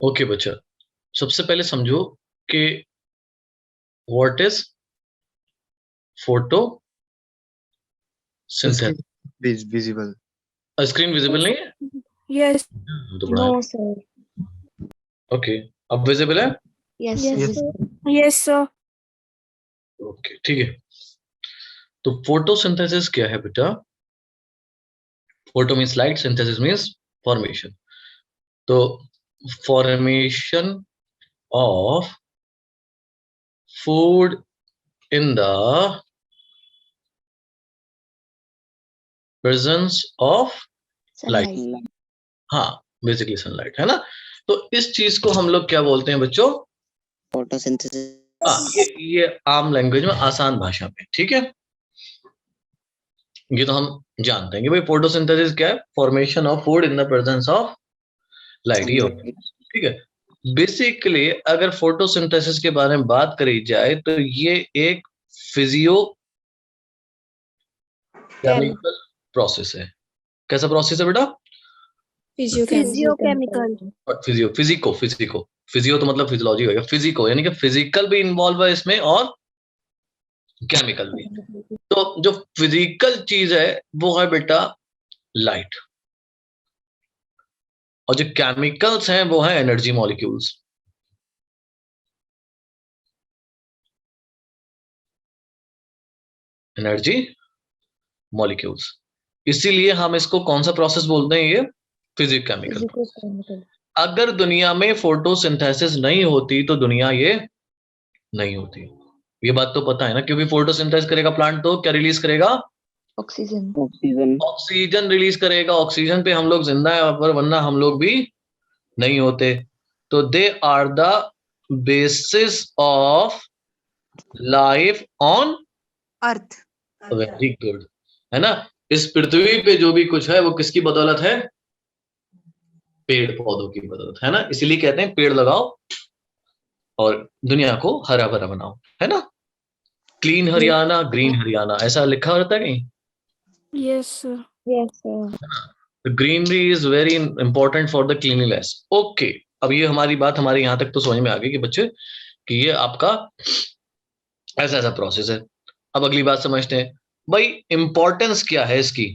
Okay बच्चा, सबसे पहले समझो कि what is photosynthesis. visible. Screen visible नहीं है? Yes. तो बड़ा No, है। sir. ओके, अब विजिबल है? Yes, Yes, yes. sir. Yes, sir. Okay, ठीक है। तो फोटोसिंथेसिस क्या है बेटा? Photo means light, synthesis means formation. तो formation of food in the presence of light. Sunlight. हाँ, बेसिकली सनलाइट है ना। तो इस चीज को हम लोग क्या बोलते हैं बच्चों? फोटोसिंथेसिस। हाँ, ये आम लैंग्वेज में, आसान भाषा में, ठीक है। ये तो हम जानते हैं कि भाई फोटोसिंथेसिस क्या है? Formation of food in the presence of light, ये होता है, ठीक है। बेसिकली अगर फोटोसिंथेसिस के बारे में बात करी जाए तो ये एक फिजियो केमिकल प्रोसेस है। कैसा प्रोसेस है बेटा? Physiochemical. फिजियो तो मतलब फिजियोलॉजी होगा, फिजिको यानी कि फिजिकल भी इन्वॉल्व है इसमें और केमिकल भी। तो जो फिजिकल चीज है वो है बेटा लाइट, और जो केमिकल्स हैं वो है एनर्जी मॉलिक्यूल्स। एनर्जी मॉलिक्यूल्स, इसीलिए हम इसको कौन सा प्रोसेस बोलते हैं? ये फिजिक केमिकल। Physicochemical. अगर दुनिया में फोटोसिंथेसिस नहीं होती तो दुनिया ये नहीं होती। ये बात तो पता है ना, क्योंकि फोटोसिंथेसिस करेगा प्लांट तो क्या रिलीज करेगा? Oxygen. ऑक्सीजन। ऑक्सीजन रिलीज करेगा। ऑक्सीजन पे हम लोग जिंदा है, पर वरना हम लोग भी नहीं होते। तो they are the basis of life on Earth. Very good, है ना। इस पृथ्वी पे जो भी कुछ है वो किसकी बदौलत है? पेड़ पौधों की बदौलत, है ना। इसीलिए कहते हैं पेड़ लगाओ और दुनिया को हरा भरा बनाओ, है ना। क्लीन हरियाणा, ग्रीन हरियाणा, ऐसा लिखा रहता है कहीं? Yes, sir. Yes, sir. Greenery is very important for the cleanliness. Okay, अब ये हमारी बात हमारे यहाँ तक तो समझ में आ गई कि बच्चे कि ये आपका ऐसा ऐसा प्रोसेस है। अब अगली बात समझते हैं, भाई इंपॉर्टेंस क्या है इसकी।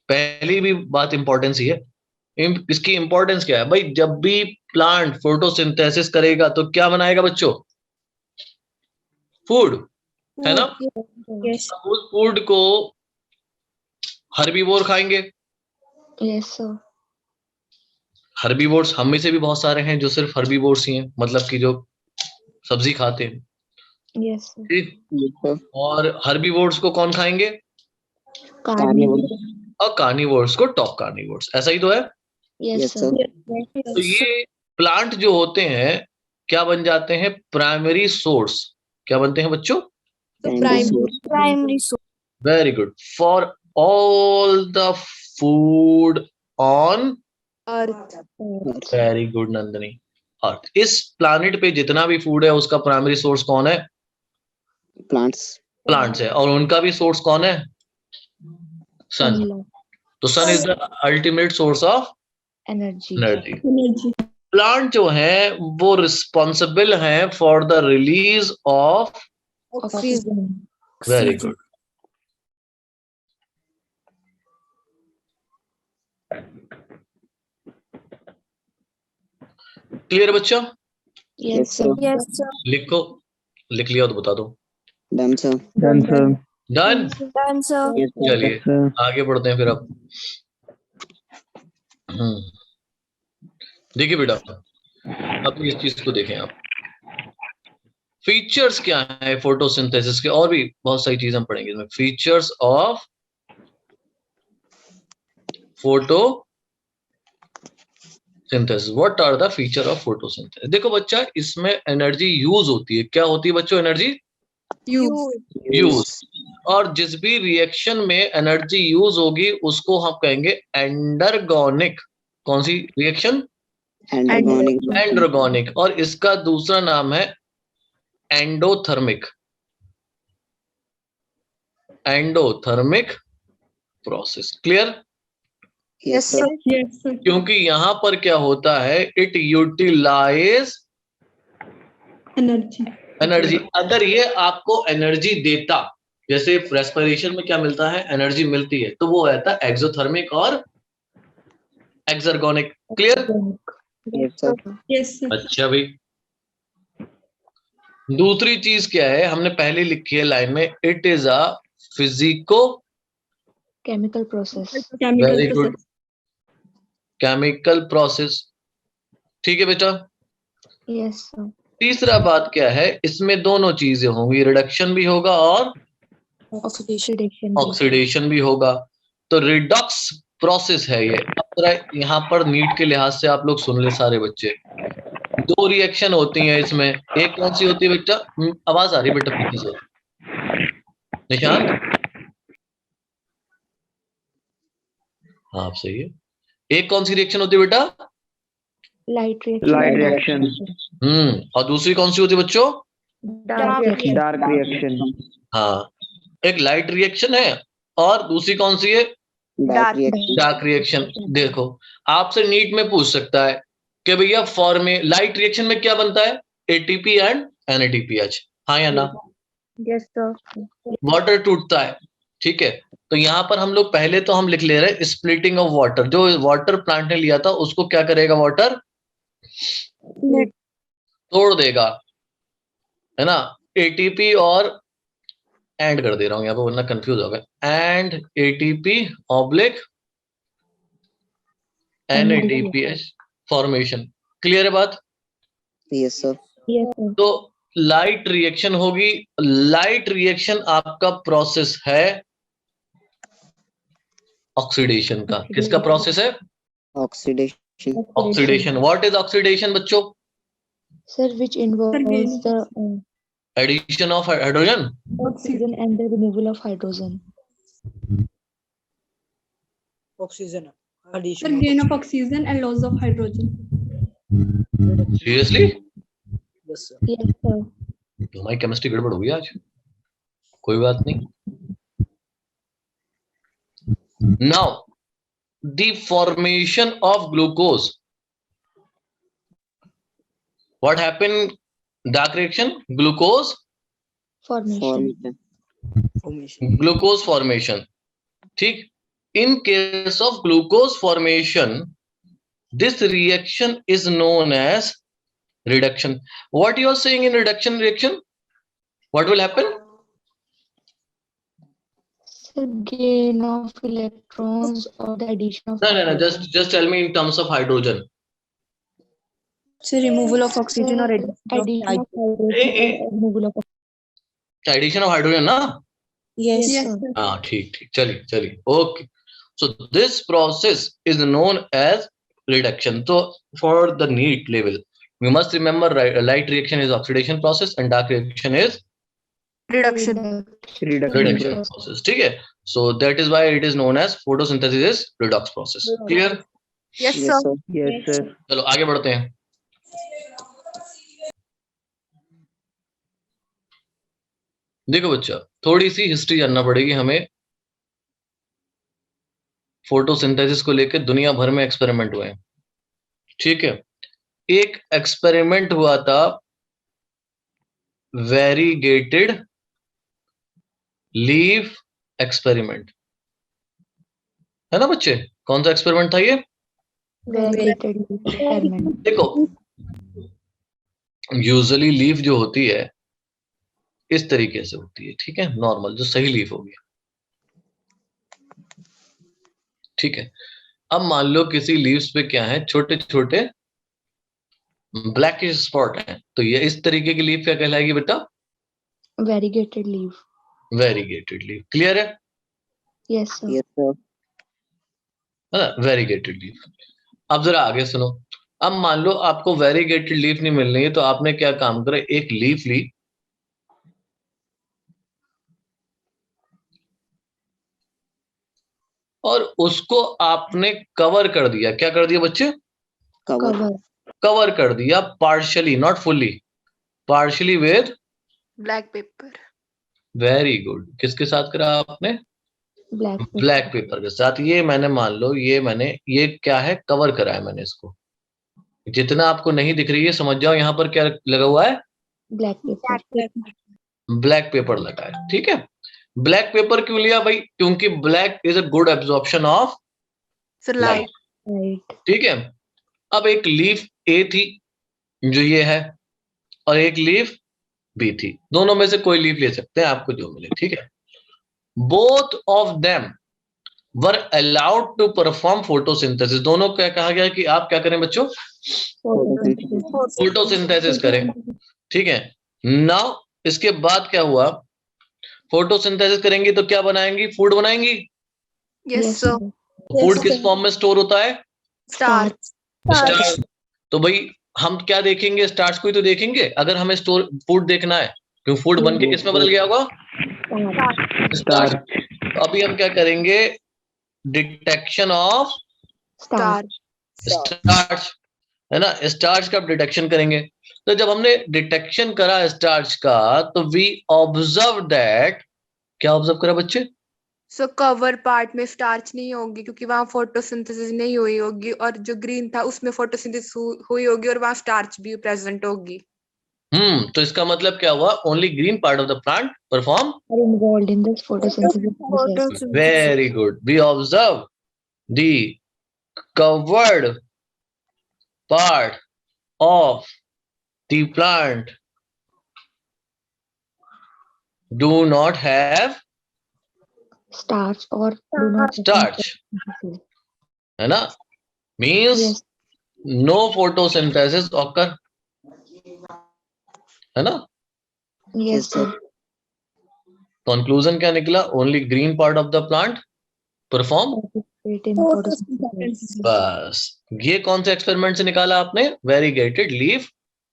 पहली भी बात इंपॉर्टेंस ही है। इसकी इंपॉर्टेंस क्या है भाई? जब भी प्लांट फोटोसिंथेसिस करेगा तो क्या बनाएगा बच्चों? फूड, है ना। Yes. उस फूड को हर्बीवोर खाएंगे। Yes, sir. हर्बीवोर्स हम में से भी बहुत सारे हैं जो सिर्फ हर्बीवोर्स ही हैं, मतलब कि जो सब्जी खाते हैं, Yes, sir. ठीक। और हर्बीवोर्स को कौन खाएंगे? Carnivore. और कार्निवोर्स को टॉप कार्निवोर्स, ऐसा ही तो है। Yes, Yes, sir. sir. तो ये प्लांट जो होते हैं क्या बन जाते हैं? Primary source. क्या बनते हैं बच्चों? Primary source. Very good, for all the food on Earth. Very good Nandini, earth. इस प्लानिट पे जितना भी फूड है उसका प्राइमरी सोर्स कौन है? प्लांट्स। प्लांट्स है। और उनका भी सोर्स कौन है? सन। Sunlight. तो sun is the ultimate source of Energy. Energy. Plant जो है वो रिस्पॉन्सिबल है for the release of Oxygen. Very good. Clear बच्चा? Yes, sir. Yes, sir. लिखो, लिख लिया तो बता दो। Done sir. Done, sir. Done, Done, sir. चलिए Sir. आगे बढ़ते हैं फिर अब। देखिए बेटा, अब इस चीज को देखें आप। फीचर्स क्या है फोटोसिंथेसिस के? और भी बहुत सारी चीजें हम पढ़ेंगे इसमें। Features of photosynthesis, what are the feature of photosynthesis. देखो बच्चा, इसमें एनर्जी यूज होती है। क्या होती है बच्चों? Energy use. और जिस भी रिएक्शन में एनर्जी यूज होगी उसको हम कहेंगे एंडरगोनिक। कौन सी रिएक्शन? एंडोगोनिक। एंडरगोनिक। और इसका दूसरा नाम है endothermic. Endothermic process. Clear? Yes, sir. Yes, sir. क्योंकि यहाँ पर क्या होता है, इट यूटिलाइज Energy. एनर्जी। अगर ये आपको एनर्जी देता, जैसे रेस्पिरेशन में क्या मिलता है, एनर्जी मिलती है, तो वो रहता है एक्सोथर्मिक और एक्सर्गोनिक। Clear? Yes, sir. Yes, sir. अच्छा भाई, दूसरी चीज क्या है, हमने पहले लिखी है लाइन में, it is a physico Chemical process. Chemical very good process. Chemical process. ठीक है बेटा। Yes, sir. तीसरा बात क्या है, इसमें दोनों चीजें होंगी, रिडक्शन भी होगा और Oxidation. ऑक्सीडेशन भी होगा। तो रिडॉक्स प्रोसेस है ये। अब जरा यहाँ पर नीट के लिहाज से आप लोग सुन ले सारे बच्चे, दो रिएक्शन होती हैं इसमें। एक कौन सी होती है बेटा? आवाज आ रही है बेटा पीछे से, निशांत? हाँ आप सही है। एक कौन सी रिएक्शन होती है बेटा? Light reaction. Light reaction. और दूसरी कौन सी होती है बच्चों? Dark reaction. Dark reaction. हाँ, एक लाइट रिएक्शन है और दूसरी कौन सी है? Dark reaction. Dark reaction. देखो, आपसे नीट में पूछ सकता है कि भैया लाइट रिएक्शन में क्या बनता है? एटीपी एंड NADPH, हाँ या ना? Yes, sir. वाटर टूटता है, ठीक है। तो यहाँ पर हम लोग पहले तो हम लिख ले रहे हैं स्प्लिटिंग ऑफ वाटर। जो वाटर प्लांट ने लिया था उसको क्या करेगा? वाटर तोड़ देगा, है ना। एटीपी और एंड कर दे रहा हूं यहाँ पर वरना कंफ्यूज हो गया, and ATP oblique NADPH formation. Clear है बात? Yes, sir. Yes, sir. तो लाइट रिएक्शन होगी। लाइट रिएक्शन आपका प्रोसेस है ऑक्सीडेशन का। किसका प्रोसेस है? Oxidation. Oxidation. What is oxidation बच्चों? Sir, which involves the addition of hydrogen. oxygen and the removal of hydrogen. Oxygen. Sir, Addition. gain of oxygen and loss of hydrogen. Seriously? Yes, sir. Yes, sir. तो हमारी chemistry गड़बड़ हो गई आज, कोई बात नहीं। Now the formation of glucose, what happen? Dark reaction, glucose Formation. Formation. Formation. Glucose formation. ठीक, in case of glucose formation this reaction is known as reduction. What you are saying in reduction reaction? What will happen? Sir, gain of electrons or the addition of No. hydrogen. Just tell me in terms of hydrogen. So removal of oxygen or Addition of hydrogen Eh. or removal of Addition of hydrogen, ना? Yes, Yes, sir. sir. हाँ, ठीक, चलिए, okay. So this process is known as reduction. So for the NEET level, we must remember light reaction is oxidation process and dark reaction is Reduction. reduction process. ठीक है? So that is why it is known as photosynthesis is redox process. Clear? Yes, Yes, sir. sir. Yes, sir. चलो आगे बढ़ते हैं। देखो बच्चा, थोड़ी सी history जानना पड़ेगी हमें। फोटोसिंथेसिस को लेकर दुनिया भर में एक्सपेरिमेंट हुए हैं, ठीक है। एक एक्सपेरिमेंट हुआ था वेरीगेटेड लीफ एक्सपेरिमेंट, है ना बच्चे? कौन सा एक्सपेरिमेंट था ये? Variegated experiment. देखो, यूजुअली लीफ जो होती है इस तरीके से होती है, ठीक है, नॉर्मल जो सही लीफ होगी, ठीक है। अब मान लो किसी लीव्स पे क्या है, छोटे छोटे ब्लैकिश स्पॉट हैं, तो ये इस तरीके की लीफ क्या कहलाएगी बेटा? Variegated leaf. Variegated leaf. Clear है? Yes, sir. Yes, sir. है ना, वेरीगेटेड लीफ। अब जरा आगे सुनो। अब मान लो आपको वेरीगेटेड लीफ नहीं मिल रही है, तो आपने क्या काम करा, एक लीफ ली, और उसको आपने कवर कर दिया। क्या कर दिया बच्चे? Cover. Cover. कवर कर दिया partially, not fully, partially with Black paper. Very good. किसके साथ करा आपने? ब्लैक पेपर के साथ। ये मैंने मान लो ये क्या है, कवर करा है मैंने इसको। जितना आपको नहीं दिख रही है समझ जाओ यहाँ पर क्या लगा हुआ है, ब्लैक पेपर। ब्लैक पेपर लगा है। ठीक है, ब्लैक पेपर क्यों लिया भाई, क्योंकि black is a good absorption of light. Right. ठीक है, अब एक लीफ ए थी जो ये है, और एक लीफ बी थी, दोनों में से कोई लीफ ले सकते हैं आपको जो मिले। ठीक है, both of them were allowed to perform photosynthesis. दोनों क्या कहा गया कि आप क्या करें बच्चों, फोटोसिंथेसिस करें। ठीक है, नाउ इसके बाद क्या हुआ, फोटोसिंथेसिस करेंगी तो क्या बनाएंगी, फूड बनाएंगी। Yes, sir. फूड किस फॉर्म में स्टोर होता है, Starch. स्टार्च। तो भाई हम क्या देखेंगे, स्टार्च को ही तो देखेंगे अगर हमें स्टोर फूड देखना है, क्यों फूड बन के किस में बदल गया होगा, स्टार्च। तो अभी हम क्या करेंगे, डिटेक्शन ऑफ Starch. स्टार्च, है ना, स्टार्च का डिटेक्शन करेंगे। तो जब हमने डिटेक्शन करा स्टार्च का, तो वी ऑब्जर्व दैट, क्या ऑब्जर्व करा बच्चे, So cover part में starch नहीं होगी क्योंकि वहाँ photosynthesis नहीं हुई होगी, और जो green था उसमें photosynthesis हुई होगी और वहाँ starch भी present होगी। तो इसका मतलब क्या हुआ, only green part of the plant perform, Are involved in this photosynthesis process. Very good, we observe the covered part of the plant do not have Starch or do not starch, है ना, means Yes. no photosynthesis occur, है ना। Yes, sir. Conclusion क्या निकला, only green part of the plant perform. Participate in photosynthesis. बस ये कौन से एक्सपेरिमेंट से निकाला आपने, वेरीगेटेड लीफ।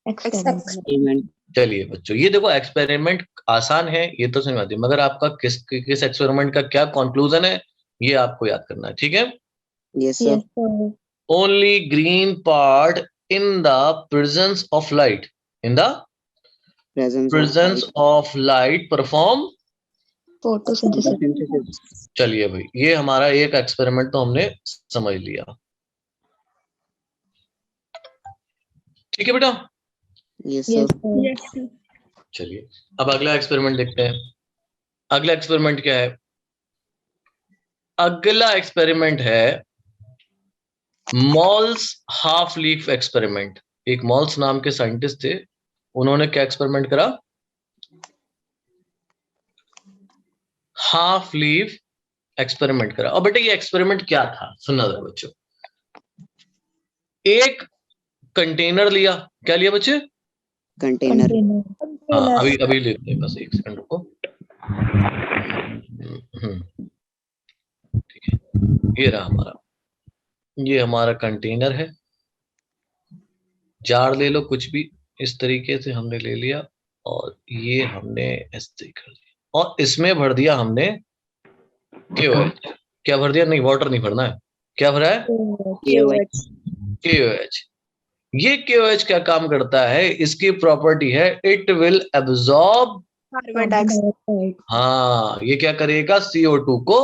Experiment. चलिए बच्चों, ये देखो एक्सपेरिमेंट आसान है, ये तो समझ आती है, मगर आपका किस एक्सपेरिमेंट का क्या कंक्लूजन है ये आपको याद करना है। ठीक है, Yes, sir. Yes, sir. only green part in the presence of light, in the presence of light perform Photosynthesis. चलिए भाई, ये हमारा एक एक्सपेरिमेंट तो हमने समझ लिया। ठीक है बेटा, Yes, sir. Yes, sir. चलिए अब अगला एक्सपेरिमेंट देखते हैं। अगला एक्सपेरिमेंट क्या है, अगला एक्सपेरिमेंट है मॉल्स हाफ लीफ एक्सपेरिमेंट। एक मॉल्स नाम के साइंटिस्ट थे, उन्होंने क्या एक्सपेरिमेंट करा, हाफ लीफ एक्सपेरिमेंट करा। और बेटा ये एक्सपेरिमेंट क्या था, सुनना जरा बच्चों। एक कंटेनर लिया, क्या लिया बच्चे, Container. हाँ अभी लेते हैं, बस एक सेकंड रुको। ठीक है, ये रहा ये हमारा कंटेनर है। जार ले लो कुछ भी, इस तरीके से हमने ले लिया, और ये हमने ऐसे कर दिया, और इसमें भर दिया हमने KOH। क्या भर दिया, नहीं वाटर नहीं भरना है, क्या भरा है, KOH। ये KOH क्या काम करता है, इसकी प्रॉपर्टी है it will absorb Carbon dioxide. हाँ, ये क्या करेगा, CO2 को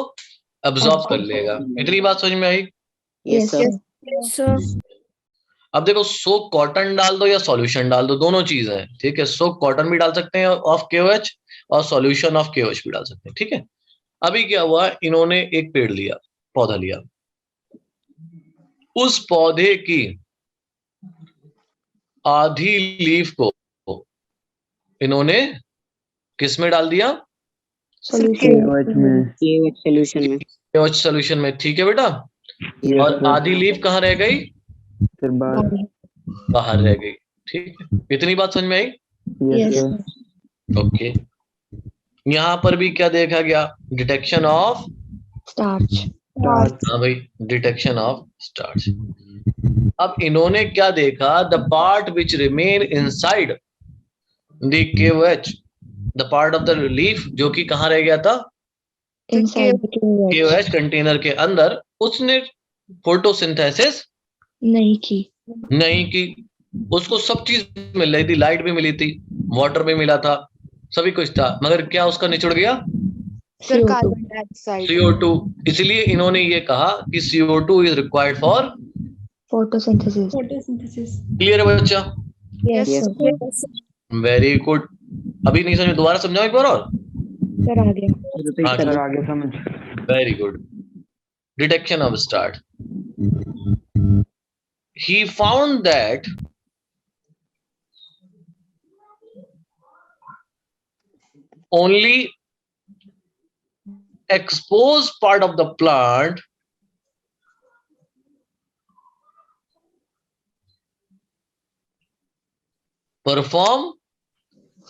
एब्जॉर्ब कर लेगा। इतनी बात समझ में आई। Yes, sir. Yes, sir. अब देखो, सोक कॉटन डाल दो या सॉल्यूशन डाल दो, दोनों चीज है। ठीक है, सोक कॉटन भी डाल सकते हैं ऑफ KOH, और सॉल्यूशन ऑफ KOH भी डाल सकते हैं। ठीक है, अभी क्या हुआ, इन्होंने एक पेड़ लिया, पौधा लिया, उस पौधे की आधी लीफ को इन्होंने किस में डाल दिया, KOH solution में. KOH सॉल्यूशन में। ठीक है बेटा, Yes, और sir. आधी लीफ कहाँ रह गई, फिर बाहर. बाहर रह गई। ठीक है, इतनी बात समझ में आई। Yes, Yes, sir. ओके, यहाँ पर भी क्या देखा गया, डिटेक्शन ऑफ, starch. हाँ भाई, डिटेक्शन ऑफ स्टार्च। अब इन्होंने क्या देखा, the part which remain inside the KOH, the part of the leaf जो कि कहाँ रह गया था, Inside the KOH. KOH container के अंदर, उसने फोटोसिंथेसिस नहीं की. नहीं की। उसको सब चीज मिल रही थी, लाइट भी मिली थी, वाटर भी मिला था, सभी कुछ था, मगर क्या उसका निचुड़ गया, sir CO2. Carbon dioxide. CO2, इसलिए इन्होंने ये कहा कि CO2 is required for Photosynthesis. Clear है बच्चा? Yes, Yes. sir. Very good. अभी नहीं समझ, दोबारा समझाओ एक बार और। Sir, आ गया. हाँ, सर आगे समझ। Very good. Detection of starch. He found that only exposed part of the plant perform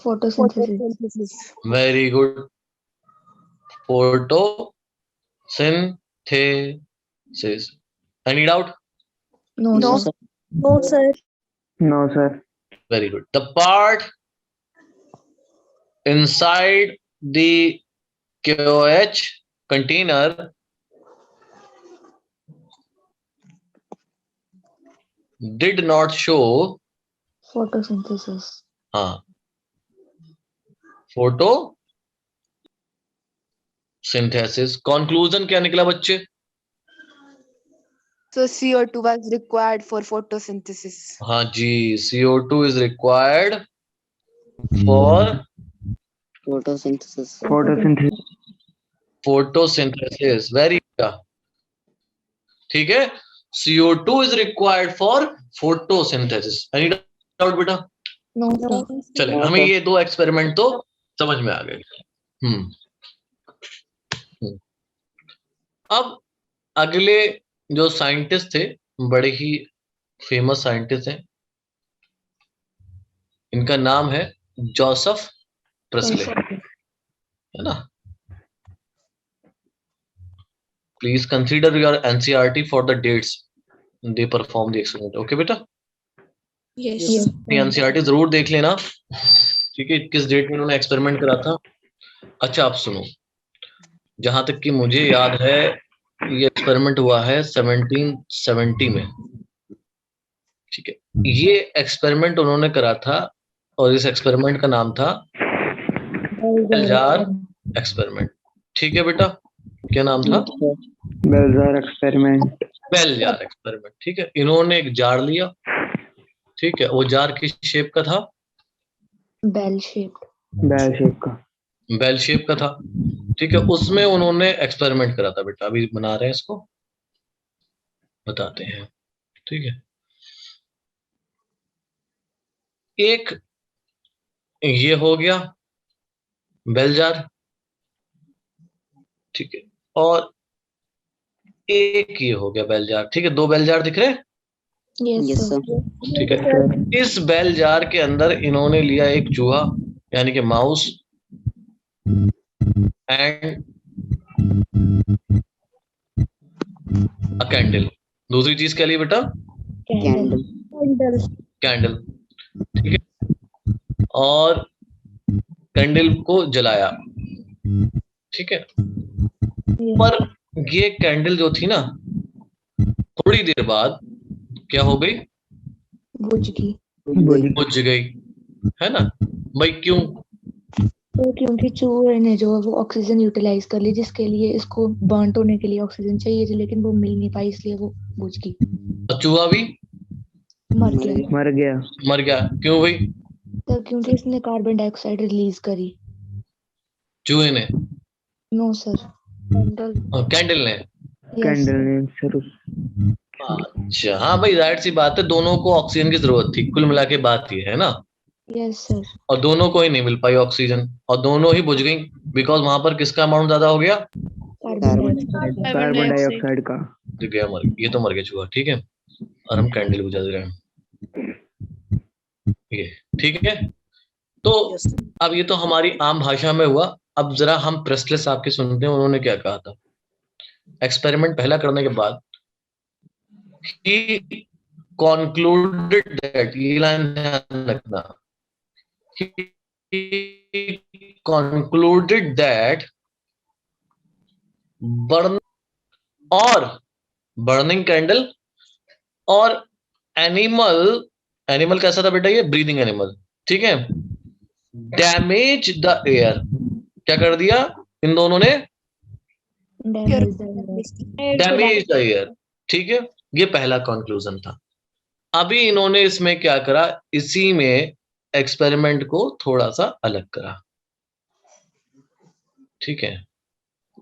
Photosynthesis. very good photosynthesis. Any doubt? No, sir. No, sir. Very good. The part inside the KOH container did not show Photosynthesis. हाँ photosynthesis. Conclusion क्या निकला बच्चे? So CO2 was required for photosynthesis. हाँ जी, CO2 is required for Photosynthesis. photosynthesis. Very good. ठीक है, CO2 is required for photosynthesis. Any doubt बेटा? No, sir. चले, हमें ये दो एक्सपेरिमेंट तो समझ में आ गए। अब अगले जो साइंटिस्ट थे, बड़े ही फेमस साइंटिस्ट हैं, इनका नाम है जोसेफ प्रेस्ले, है ना? Please consider your NCERT for the dates they perform the experiment. Okay बेटा, Yes. NCERT जरूर देख लेना, ठीक है, किस डेट में उन्होंने एक्सपेरिमेंट करा था। अच्छा, आप सुनो, जहां तक कि मुझे याद है ये एक्सपेरिमेंट हुआ है 1770 में, ठीक है। ये एक्सपेरिमेंट उन्होंने करा था और इस एक्सपेरिमेंट का नाम था बेलजार एक्सपेरिमेंट। ठीक है बेटा, क्या नाम था? Bell jar experiment. बेलजार एक्सपेरिमेंट, ठीक है। इन्होंने एक जार लिया, ठीक है, वो जार किस शेप का था? Bell shaped. बैल शेप का। बेल शेप का था, ठीक है। उसमें उन्होंने एक्सपेरिमेंट करा था बेटा, अभी बना रहे हैं इसको, बताते हैं, ठीक है। एक ये हो गया बेल जार, ठीक है, और एक ये हो गया बेल जार, ठीक है। दो बेल जार दिख रहे हैं, Yes, sir. ठीक है। इस बेल जार के अंदर इन्होंने लिया एक चूहा, यानी कि माउस, एंड अ कैंडल। दूसरी चीज क्या ली बेटा? Candle. कैंडल, ठीक है। और कैंडल को जलाया, ठीक है। Yes. पर ये कैंडल जो थी ना, थोड़ी देर बाद क्या हो गई? बुझ गई। बुझ गई, है ना भाई? क्यों? तो क्योंकि चूहे ने जो है वो ऑक्सीजन यूटिलाइज कर ली, जिसके लिए इसको बर्न होने के लिए ऑक्सीजन चाहिए थी, लेकिन वो मिल नहीं पाई, इसलिए वो बुझ गई, और चूहा भी मर गया। मर गया। मर गया। क्यों भाई? तो क्योंकि इसने कार्बन डाइऑक्साइड रिलीज करी। चूहे ने? नो सर, कैंडल ने? कैंडल ने सर। अच्छा, हाँ भाई, जाहिर सी बात है, दोनों को ऑक्सीजन की जरूरत थी, कुल मिला के बात ये है ना। Yes sir. और दोनों को ही नहीं मिल पाई ऑक्सीजन, और दोनों ही बुझ गई, बिकॉज वहां पर किसका अमाउंट ज्यादा हो गया? कार्बन डाइऑक्साइड का। तो गया, मर, ये तो मर गया चूहा, ठीक है। और हम कैंडल बुझा दे रहे हैं, ये ठीक है। तो अब ये तो हमारी आम भाषा में हुआ। अब जरा हम प्रेस्ले साहब की सुनते हैं, उन्होंने क्या कहा था एक्सपेरिमेंट पहला करने के बाद। He concluded that, ये लाइन ध्यान रखना, he concluded that burning candle और एनिमल कैसा था बेटा? ये ब्रीदिंग एनिमल, ठीक है। डैमेज द एयर, क्या कर दिया इन दोनों ने Damage the ear. Damage the year. ठीक है, ये पहला कंक्लूजन था। अभी इन्होंने इसमें क्या करा, इसी में एक्सपेरिमेंट को थोड़ा सा अलग करा। ठीक है,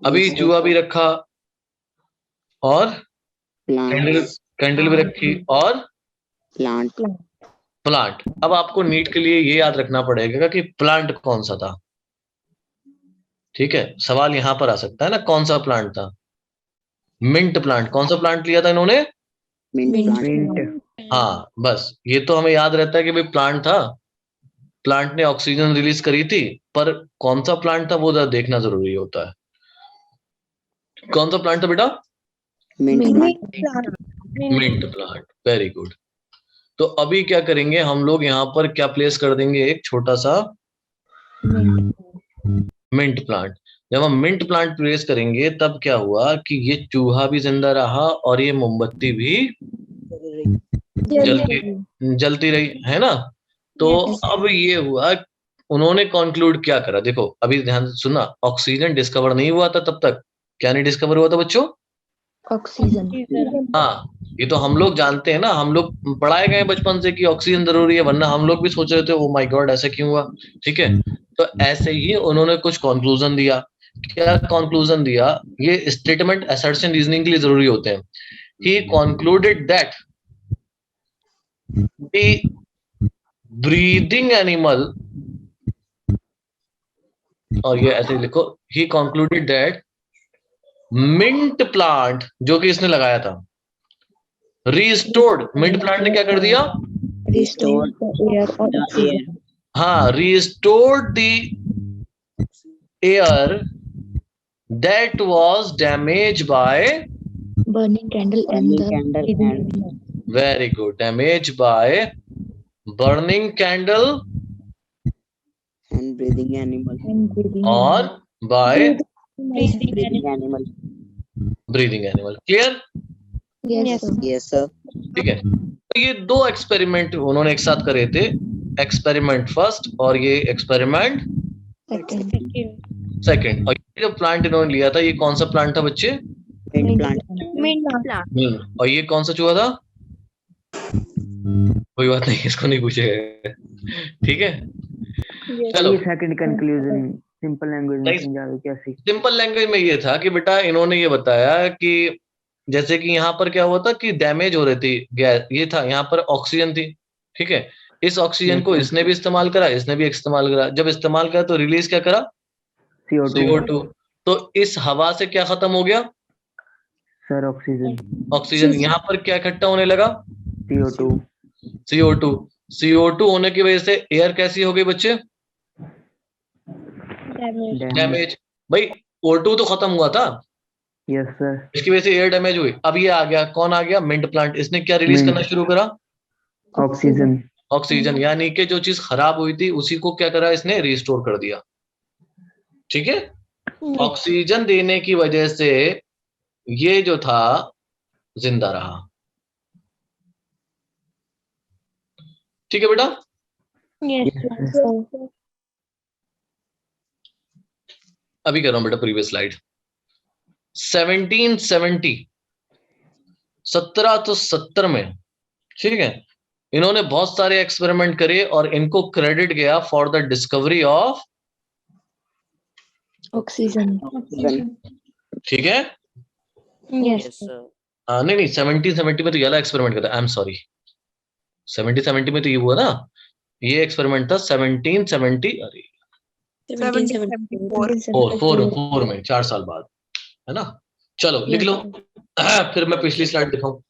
अभी चूहा भी रखा और कैंडल भी रखी और प्लांट। अब आपको नीट के लिए ये याद रखना पड़ेगा कि प्लांट कौन सा था। ठीक है, सवाल यहां पर आ सकता है ना, कौन सा प्लांट था? Mint plant. कौन सा प्लांट लिया था इन्होंने? मिंट। हाँ, बस ये तो हमें याद रहता है कि भाई प्लांट था, प्लांट ने ऑक्सीजन रिलीज करी थी, पर कौन सा प्लांट था वो देखना जरूरी होता है। कौन सा प्लांट था बेटा? Mint plant. Very good. तो अभी क्या करेंगे हम लोग, यहाँ पर क्या प्लेस कर देंगे, एक छोटा सा मिंट प्लांट। जब हम मिंट प्लांट प्लेस करेंगे तब क्या हुआ कि ये चूहा भी जिंदा रहा और ये मोमबत्ती भी जलती रही, है ना। तो अब ये हुआ, उन्होंने कंक्लूड क्या करा, देखो अभी ध्यान से सुनना। ऑक्सीजन डिस्कवर नहीं हुआ था तब तक। क्या नहीं डिस्कवर हुआ था बच्चों? ऑक्सीजन। हाँ, ये तो हम लोग जानते हैं ना, हम लोग पढ़ाए गए बचपन से कि ऑक्सीजन जरूरी है, वरना हम लोग भी सोच रहे थे ओ माय गॉड ऐसा क्यों हुआ। ठीक है, तो ऐसे ही उन्होंने कुछ कंक्लूजन दिया। क्या कंक्लूजन दिया? ये स्टेटमेंट असर्शन रीजनिंग के लिए जरूरी होते हैं। He concluded that the breathing animal, और ये ऐसे लिखो, he concluded that mint plant, जो कि इसने लगाया था, रिस्टोर्ड। मिंट प्लांट ने क्या कर दिया? Restore the air or oxygen. हाँ, restored the air that was damage by, Burning candle and the breathing animal. Very good, damage by burning candle And breathing animal. And breathing और animal. By Breathing animal. Breathing animal. Clear? Yes, sir. Yes, sir. ठीक है, तो ये दो experiment उन्होंने एक साथ करे थे, एक्सपेरिमेंट फर्स्ट और ये एक्सपेरिमेंट Second. सेकंड। और ये जो प्लांट इन्होंने लिया था, ये कौन सा प्लांट था बच्चे? Mint plant. और ये कौन सा चूहा था? कोई बात नहीं, इसको नहीं पूछेगा। ठीक है, चलो। ये सेकंड कंक्लूजन सिंपल लैंग्वेज में नहीं, समझाओ कैसे। सिंपल लैंग्वेज में ये था कि बेटा इन्होंने ये बताया कि जैसे कि यहाँ पर क्या हुआ था कि डैमेज हो रही थी गैस, ये था यहाँ पर ऑक्सीजन थी। ठीक है, इस ऑक्सीजन को इसने भी इस्तेमाल करा, इसने भी इस्तेमाल करा। जब इस्तेमाल करा तो रिलीज क्या करा? CO2। तो इस हवा से क्या खत्म हो गया? Sir oxygen. ऑक्सीजन। यहाँ पर क्या इकट्ठा होने लगा? CO2। CO2 होने की वजह से एयर कैसी हो गई बच्चे? डैमेज। भाई O2 तो खत्म हुआ था, यस सर। इसकी वजह से एयर डैमेज हुई। अब ये आ गया, कौन आ गया? Mint plant. इसने क्या रिलीज करना शुरू करा? ऑक्सीजन। ऑक्सीजन। यानी कि जो चीज खराब हुई थी उसी को क्या करा इसने? रिस्टोर कर दिया। ठीक है, ऑक्सीजन देने की वजह से ये जो था जिंदा रहा। ठीक है बेटा, अभी कर रहा हूं बेटा प्रीवियस स्लाइड। 1770 1770 में, ठीक है, इन्होंने बहुत सारे एक्सपेरिमेंट करे और इनको क्रेडिट गया for the discovery of oxygen. ठीक है। Yes, sir. नहीं 1770 में तो ये वाला एक्सपेरिमेंट करता, आई एम सॉरी, 1770 में तो ये हुआ ना, ये एक्सपेरिमेंट था 1770, अरे 1774 4 में 4 साल बाद, है ना। चलो लिख लो। फिर मैं पिछली स्लाइड दिखाऊं।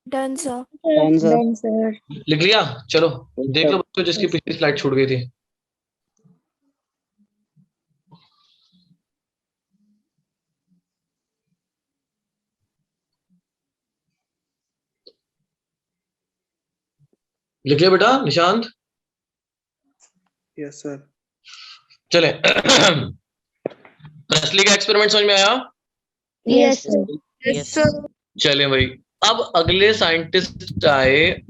Done sir. Done, sir. Done, sir. लिख लिया? चलो देख लो बच्चों जिसकी पिछली स्लाइड छूट गई थी। लिख लिया बेटा निशांत? Yes, sir. चले। प्रेस्ली का एक्सपेरिमेंट समझ में आया? Yes, sir. Yes sir. चले भाई, अब अगले साइंटिस्ट आए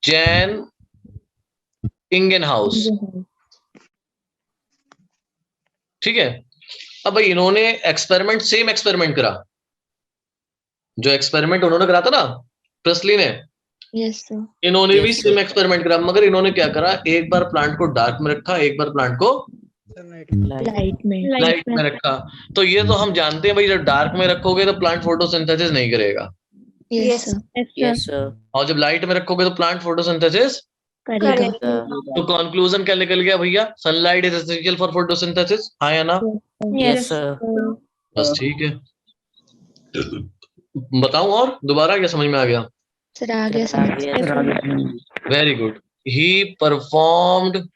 जैन इंगेनहाउस। ठीक है, अब भाई इन्होंने एक्सपेरिमेंट सेम एक्सपेरिमेंट करा, जो एक्सपेरिमेंट उन्होंने करा था ना प्रेस्ली ने, यस सर, इन्होंने भी Yes, सेम sir. एक्सपेरिमेंट करा, मगर इन्होंने क्या करा, एक बार प्लांट को डार्क में रखा, एक बार प्लांट को Light. लाइट में, लाइट में रखा। तो ये तो हम जानते हैं भाई, जब डार्क में रखोगे तो प्लांट फोटोसिंथेसिस नहीं करेगा, यस सर, Yes, sir. और जब लाइट में रखोगे तो प्लांट फोटोसिंथेसिस। करेगा, तो कंक्लूजन क्या निकल गया भैया, sunlight is essential for photosynthesis, हाँ या ना? Yes, sir. बस ठीक है। बताऊं और दोबारा, क्या समझ में आ गया? सर आ गया समझ। Yes, sir sir. आगे समझ। Very good. ही performed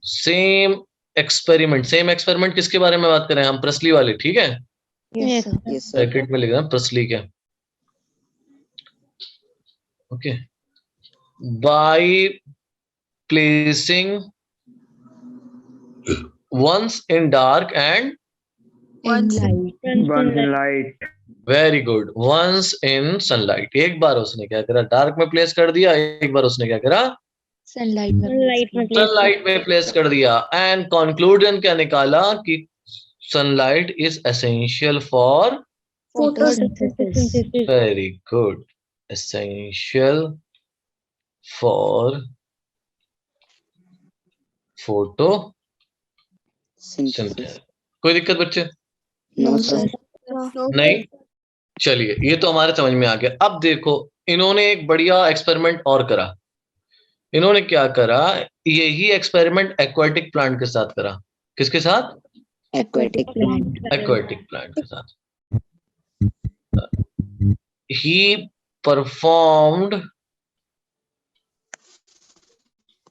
same experiment. Same experiment किसके बारे में बात करें हम? प्रेस्ली वाले, ठीक है, yes sir, Yes, sir. Bracket में लिख देना प्रेस्ली के। Okay, by placing once in dark and in light, Once in light. Very good, once in sunlight। एक बार उसने क्या करा, डार्क में प्लेस कर दिया, एक बार उसने क्या करा, सनलाइट में, सनलाइट में प्लेस कर दिया। एंड कंक्लूजन क्या निकाला कि sunlight is essential for, photosynthesis, very good, essential for photo Synthesis. कोई दिक्कत बच्चे? No, no sir. सर, नहीं, चलिए ये तो हमारे समझ में आ गया। अब देखो, इन्होंने एक बढ़िया एक्सपेरिमेंट और करा। इन्होंने क्या करा, यही एक्सपेरिमेंट एक्वाटिक प्लांट के साथ करा। किसके साथ? Aquatic plant. एक्वाटिक प्लांट के साथ। He performed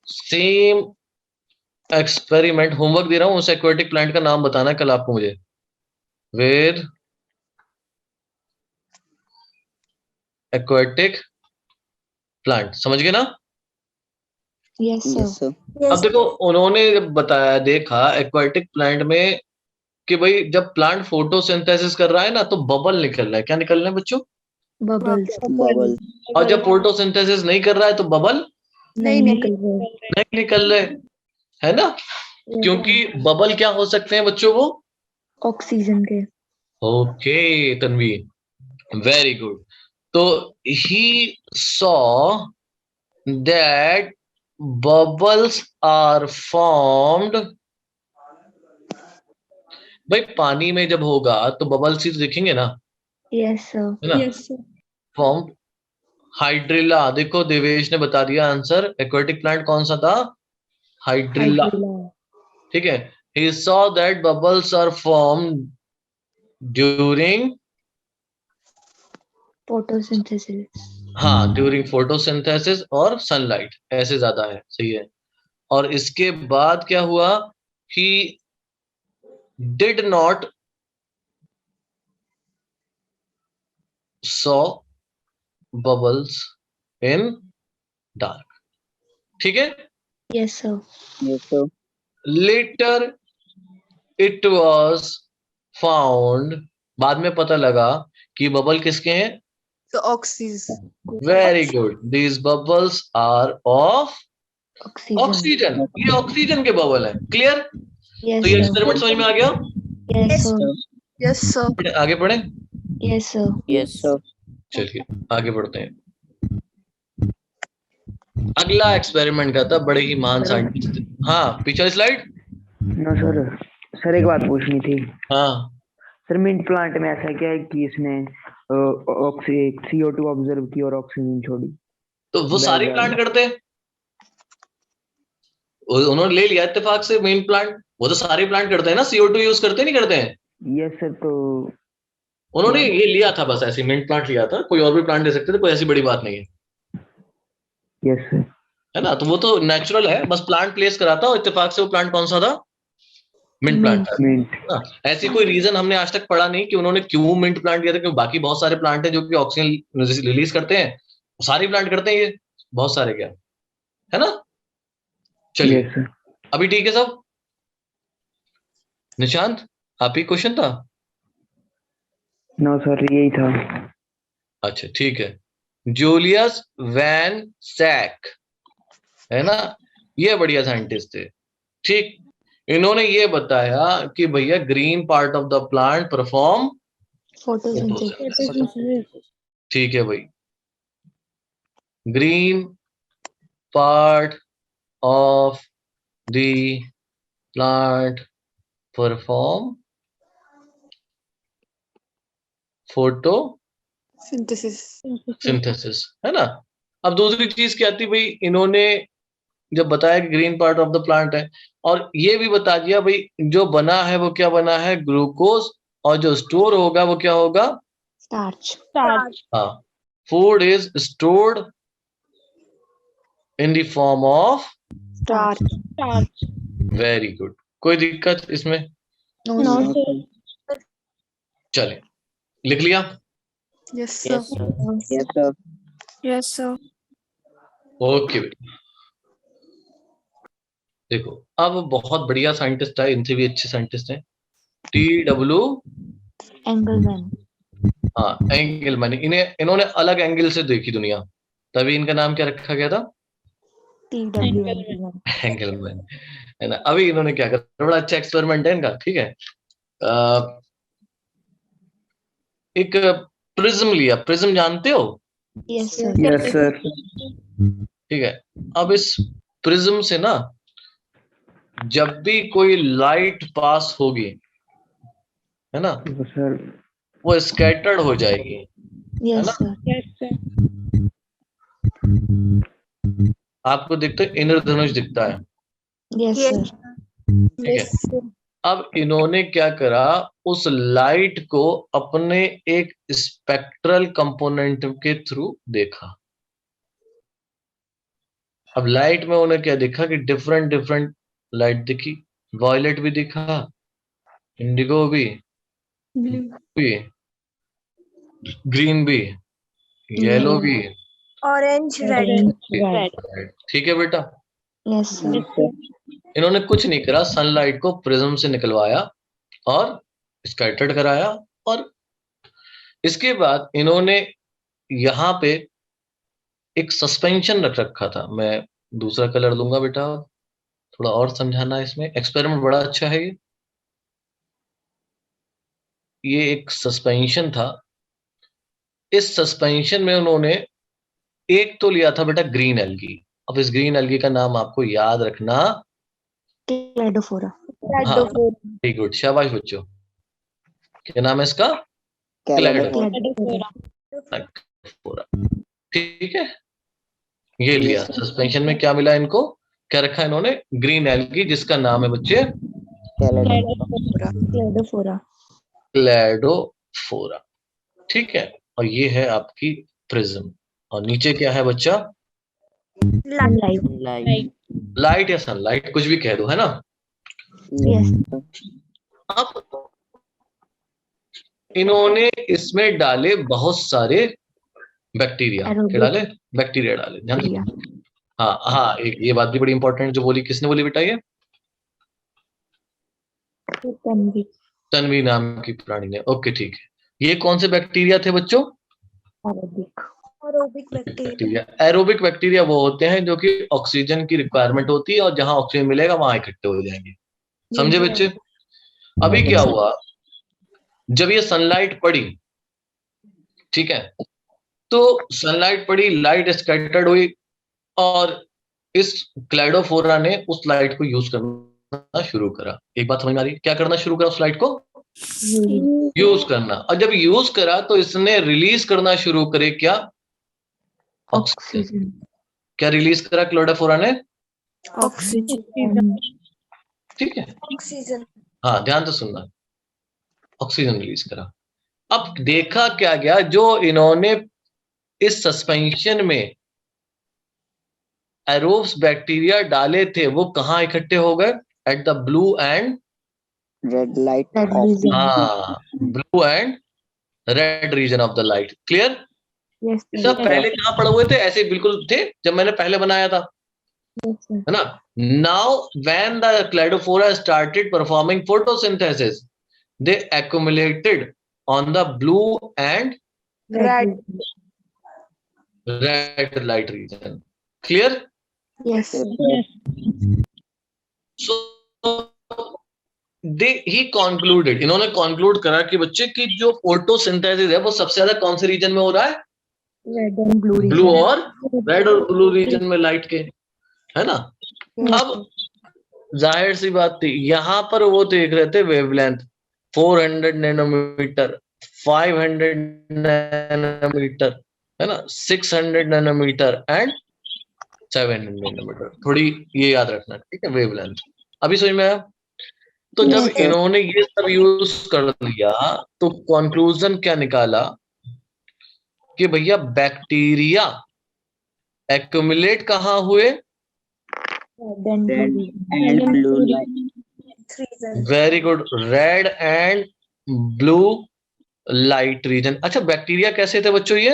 same experiment. Homework दे रहा हूं, उस एक्वाटिक प्लांट का नाम बताना है कल आपको मुझे, विद एक्वाटिक प्लांट। समझ गए ना? Yes Yes, sir, sir. अब देखो, उन्होंने जब बताया, देखा एक्वाटिक प्लांट में कि भाई जब प्लांट फोटोसिंथेसिस कर रहा है ना, तो बबल निकल रहा है। क्या निकल रहा है बच्चों? Bubbles Bubble. और जब फोटोसिंथेसिस नहीं कर रहा है तो बबल नहीं निकल रहे, नहीं निकल रहे, है ना? क्योंकि बबल क्या हो सकते हैं बच्चों वो? ऑक्सीजन के, ओके तन्वी, वेरी गुड। तो he saw that bubbles are formed. भाई पानी में जब होगा तो बबल्स ही तो दिखेंगे ना, यस सर, है ना? Form hydrilla. देखो देवेश ने बता दिया आंसर, एक्वाटिक प्लांट कौन सा था? हाइड्रिला, ठीक है। He saw that bubbles are formed during, photosynthesis, हाँ ड्यूरिंग फोटोसिंथेसिस और सनलाइट, ऐसे ज्यादा है, सही है। और इसके बाद क्या हुआ, he did not saw bubbles in dark, ठीक है। Yes sir, Yes, sir. Later it was found, बाद में पता लगा कि बबल किसके हैं? तो oxygen, very good, these bubbles are of oxygen, oxygen. ये ऑक्सीजन के बबल है, क्लियर? यस तो ये सर, एक्सपेरिमेंट समझ में आ गया? यस सर, यस सर, आगे बढ़े, यस सर, Yes, sir. चलिए आगे बढ़ते हैं। अगला एक्सपेरिमेंट का था बड़े ही महान साइंटिस्ट। हाँ पिछली स्लाइड। नो सर, सर एक बात पूछनी थी। हाँ सर मिंट प्लांट में ऐसा क्या है कि इसने CO2 ऑब्जर्व की और ऑक्सीजन छोड़ी? तो वो सारे प्लांट करते हैं, उन्होंने ले लिया इत्तेफाक से मेन प्लांट, वो तो सारे प्लांट करते हैं ना, CO2 यूज करते नहीं करते हैं? यस सर, तो उन्होंने ये लिया था बस, ऐसे मिंट प्लांट लिया था, कोई और भी प्लांट ले सकते थे, कोई ऐसी बड़ी बात नहीं है, यस सर, है ना? तो वो तो नेचुरल है, बस प्लांट प्लेस करा था और इत्तेफाक से वो प्लांट कौन सा था? मिंट प्लांट था मिंट। ना। ऐसी कोई रीजन हमने आज तक पढ़ा नहीं कि उन्होंने क्यों मिंट प्लांट लिया था, क्योंकि बाकी बहुत सारे प्लांट हैं जो कि ऑक्सीजन रिलीज करते हैं, सारे प्लांट करते हैं ये, बहुत सारे, क्या है ना? चलिए यस सर। अभी ठीक है सब? निशांत आप ही क्वेश्चन था? नो सर, यही था। अच्छा ठीक है। जूलियस वैन सैक, है ना, ये बढ़िया साइंटिस्ट थे, ठीक। इन्होंने ये बताया कि भैया green part of the plant perform photosynthesis. ठीक है भाई, green part of the plant perform photo synthesis, है ना। अब दूसरी चीज क्या आती भाई, इन्होंने जब बताया कि green part of the plant है, और ये भी बता दिया भाई जो बना है वो क्या बना है, ग्लूकोज, और जो स्टोर होगा वो क्या होगा, स्टार्च। हाँ, food is stored in the form of, starch. Very good, कोई दिक्कत इसमें, No, sir. चले लिख लिया। Yes, Yes, sir. sir. Yes, sir. Yes, sir. Okay बेटा, देखो अब बहुत बढ़िया साइंटिस्ट है, इनसे भी अच्छे साइंटिस्ट हैं, TW एंगलमैन। हाँ एंगलमैन, इन्होंने अलग एंगल से देखी दुनिया, तभी इनका नाम क्या रखा गया था, TW एंगलमैन। एंगलमैन, है ना। अभी इन्होंने क्या करा, बड़ा अच्छा एक्सपेरिमेंट है इनका, ठीक है। एक प्रिज्म लिया, प्रिज्म जानते हो, यस सर। Yes sir. ठीक है। अब इस प्रिज्म से ना जब भी कोई लाइट पास होगी, है ना, सर। वो स्कैटर्ड हो जाएगी, है यस ना। सर। आपको दिखता है, इंद्रधनुष दिखता है, यस Yes. सर। ठीक है। अब इन्होंने क्या करा, उस लाइट को अपने एक स्पेक्ट्रल कंपोनेंट के थ्रू देखा। अब लाइट में उन्हें क्या देखा कि डिफरेंट डिफरेंट लाइट दिखी, वॉयलेट भी दिखा, इंडिगो भी, ग्रीन भी, येलो भी, Orange, red. ठीक है बेटा। Yes sir. Yes, sir. इन्होंने कुछ नहीं करा, सनलाइट को प्रिज्म से निकलवाया और स्कैटर्ड कराया, और इसके बाद इन्होंने यहाँ पे एक सस्पेंशन रख रखा था। मैं दूसरा कलर दूंगा बेटा, थोड़ा और समझाना है इसमें, एक्सपेरिमेंट बड़ा अच्छा है ये एक सस्पेंशन था। इस सस्पेंशन में उन्होंने एक तो लिया था बेटा ग्रीन एल्गी। अब इस ग्रीन एल्गी का नाम आपको याद रखना, क्लेडोफोरा। हाँ वेरी गुड, शाबाश बच्चों, क्या नाम है इसका, Calendar. क्लेडोफोरा, ठीक है। ये लिया, सस्पेंशन में क्या मिला इनको, क्या रखा इन्होंने, ग्रीन एल्गी, जिसका नाम है बच्चे Calendar. क्लेडोफोरा। क्लेडोफोरा, ठीक है। और ये है आपकी प्रिज्म, और नीचे क्या है बच्चा, सनलाइट। Light. लाइट या सनलाइट, कुछ भी कह दो, है ना। Yes, sir. अब इन्होंने इसमें डाले बहुत सारे बैक्टीरिया, क्या डाले, बैक्टीरिया डाले, ध्यान से। हाँ हाँ, ये बात भी बड़ी इंपॉर्टेंट जो बोली, किसने बोली बेटा, ये तन्वी नाम की प्राणी ने, ओके ठीक है। ये कौन से बैक्टीरिया थे बच्चों, Aerobic bacteria. Bacteria, aerobic bacteria वो होते हैं जो कि ऑक्सीजन की रिक्वायरमेंट होती है, और जहां ऑक्सीजन मिलेगा वहां इकट्ठे हो जाएंगे, समझे बच्चे। अभी क्या हुआ, जब ये सनलाइट पड़ी, ठीक है, तो सनलाइट पड़ी, लाइट स्कैटर्ड हुई, और इस क्लाइडोफोरा ने उस लाइट को यूज करना शुरू करा। एक बात समझ में आ रही, क्या करना शुरू करा, उस लाइट को यूज करना, और जब यूज करा तो इसने रिलीज करना शुरू करे, क्या, ऑक्सीजन। क्या रिलीज करा क्लोरोफोरा ने, Oxygen. ठीक है, Oxygen. हाँ ध्यान से सुनना, ऑक्सीजन रिलीज करा। अब देखा क्या गया, जो इन्होंने इस सस्पेंशन में एरोब्स बैक्टीरिया डाले थे वो कहाँ इकट्ठे हो गए, at the blue and, Red light Red of the region. हाँ blue and red region of the light, clear. Yes सब पहले कहाँ पड़े हुए थे, ऐसे बिल्कुल थे जब मैंने पहले बनाया था, है ना। Now when the Cladophora started performing photosynthesis, they accumulated on the blue and Red. red light region, clear। Yes. So he concluded, इन्होंने कॉन्क्लूड करा कि बच्चे की जो फोटोसिंथेसिस है वो सबसे ज्यादा कौन से रीजन में हो रहा है? रेड एंड ब्लू ब्लू और रेड और ब्लू रीजन में लाइट के, है ना। अब जाहिर सी बात थी, यहां पर वो देख रहे थे वेवलेंथ 400 नैनोमीटर, 500 नैनोमीटर, है ना, 600 नैनोमीटर एंड 700 नैनोमीटर। थोड़ी ये याद रखना, ठीक है, वेवलेंथ। अभी समझ में आया? तो जब Yes, sir. इन्होंने ये सब यूज कर लिया तो कंक्लूजन क्या निकाला कि भैया बैक्टीरिया एक्यूमुलेट कहाँ हुए? Red and blue light. Very good, red and blue light region. अच्छा, बैक्टीरिया कैसे थे बच्चों ये?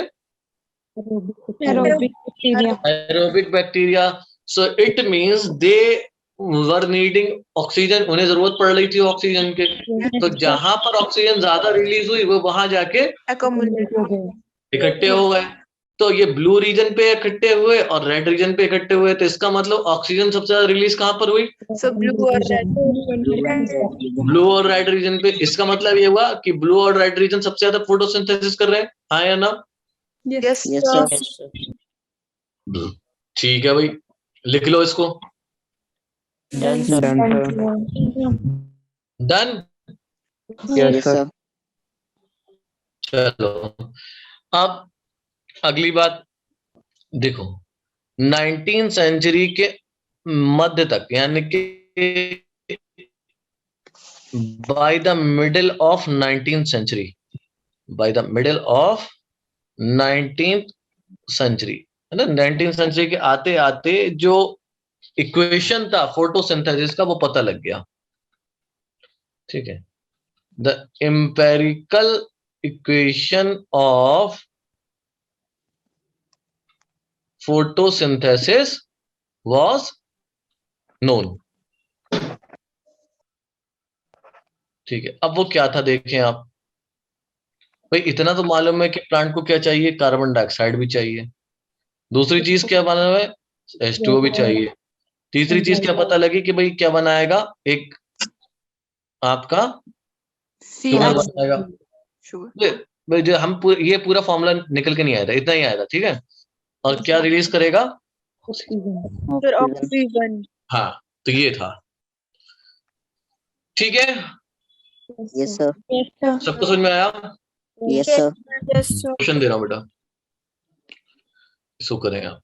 Aerobic bacteria. Aerobic bacteria. So it means they were needing oxygen, उन्हें जरूरत पड़ रही थी ऑक्सीजन के। तो जहां पर ऑक्सीजन ज्यादा रिलीज हुई वो वहां जाके accumulate हो गए। इकट्ठे हो गए। तो ये ब्लू रीजन पे इकट्ठे हुए और रेड रीजन पे इकट्ठे हुए, तो इसका मतलब ऑक्सीजन सबसे ज्यादा रिलीज कहां पर हुई? so blue or red Blue and red region. Blue और रेड रीजन पे। इसका मतलब ये हुआ कि ब्लू और रेड रीजन सबसे ज्यादा फोटोसिंथेसिस कर रहे हैं, हाँ या ना? yes Yes, sir. ठीक है भाई, लिख लो इसको। Done, sir. Done, sir. Done. Yes, Yes, sir. sir. चलो, अब अगली बात देखो, 19 सेंचुरी के मध्य तक, यानी कि by the middle of 19th century, by the middle of 19th century, है ना, 19th सेंचुरी के आते आते जो इक्वेशन था फोटोसिंथेसिस का वो पता लग गया, ठीक है। The empirical equation of photosynthesis was known, ठीक है। अब वो क्या था देखें आप, भाई इतना तो मालूम है कि प्लांट को क्या चाहिए, कार्बन डाइऑक्साइड भी चाहिए। दूसरी चीज क्या मालूम है, H2O भी चाहिए। तीसरी चीज क्या पता लगी कि भाई क्या बनाएगा, एक आपका शुगर CH बनाएगा। sugar भाई जो हम ये पूरा फॉर्मूला निकल के नहीं आया था, इतना ही आया था, ठीक है। और क्या रिलीज करेगा? फिर Oxygen. oxygen हाँ, तो ये था, ठीक है। Yes, sir. सबको समझ में आया? Yes, sir. yes sir question दे रहा हूँ बेटा, इसको करें आप।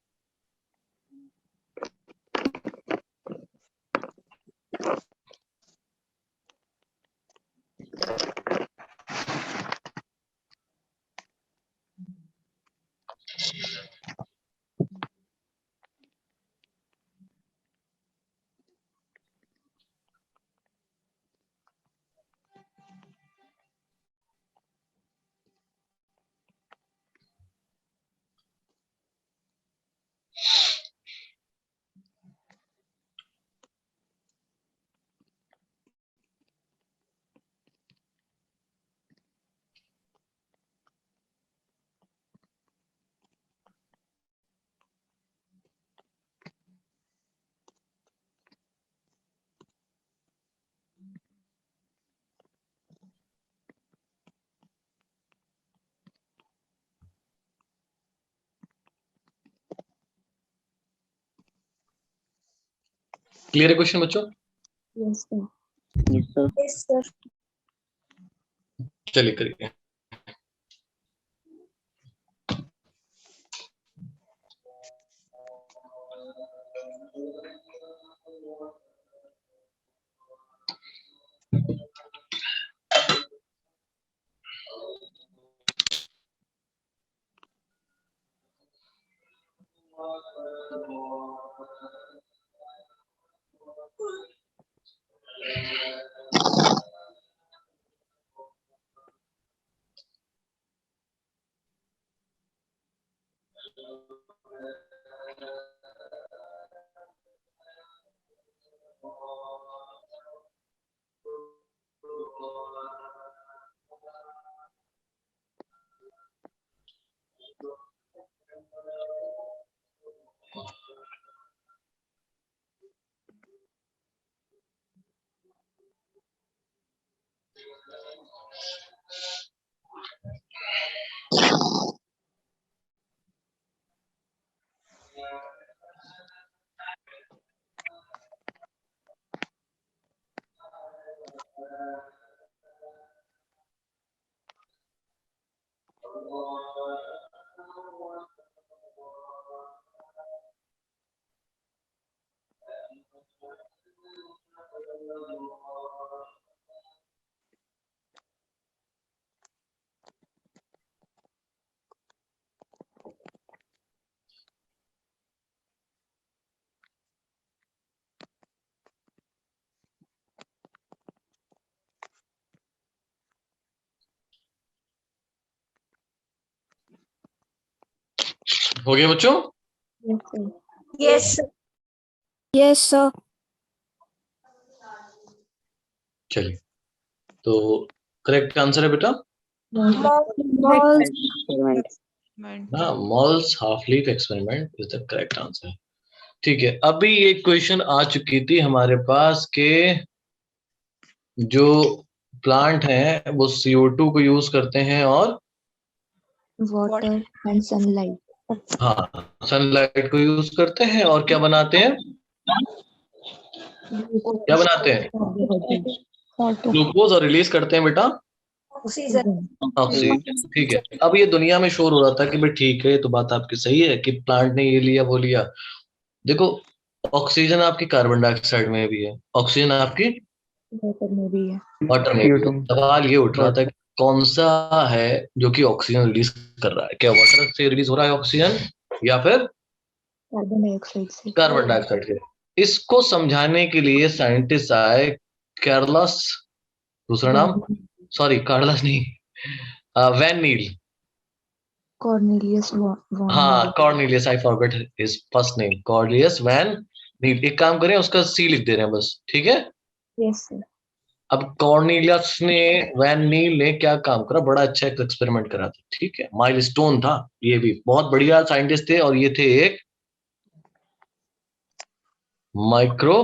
क्लियर है क्वेश्चन बच्चों? Yes, sir. yes sir चलिए करिए। हो गया बच्चों? Yes, sir. Yes, sir. चलिए, तो करेक्ट आंसर है बेटा Malls. Experiment. हाँ, malls half leaf experiment is the correct answer. ठीक है, अभी एक क्वेश्चन आ चुकी थी हमारे पास के जो प्लांट है वो CO2 को यूज करते हैं और वाटर एंड सनलाइट। हाँ, सनलाइट को यूज करते हैं और क्या बनाते हैं? क्या बनाते हैं? ग्लूकोज और रिलीज करते हैं बेटा ऑक्सीजन। ठीक है, अब ये दुनिया में शोर हो रहा था कि भाई ठीक है, तो बात आपकी सही है कि प्लांट ने ये लिया वो लिया। देखो, ऑक्सीजन आपकी कार्बन डाइऑक्साइड में भी है, ऑक्सीजन आपकी वाटर में भी है। वाटर में भी है। सवाल ये उठ रहा था कि कौन सा है जो कि ऑक्सीजन रिलीज कर रहा है? क्या वाटर से रिलीज हो रहा है ऑक्सीजन या फिर कार्बन डाइऑक्साइड से। कार्बन डाइऑक्साइड से? इसको समझाने के लिए साइंटिस्ट आए, कार्लस, दूसरा नाम सॉरी कार्लस नहीं, वैन नील। कॉर्नेलियस वॉन हाँ, Cornelius, I forgot his first name, Cornelius van Niel. एक काम करें, उसका सी लिख दे रहे हैं बस, ठीक है? Yes sir. अब कॉर्नेलियस ने, वैन नील ने क्या काम करा? बड़ा अच्छा एक एक्सपेरिमेंट करा था, ठीक है, माइलस्टोन था। ये भी बहुत बढ़िया साइंटिस्ट थे और ये थे एक माइक्रो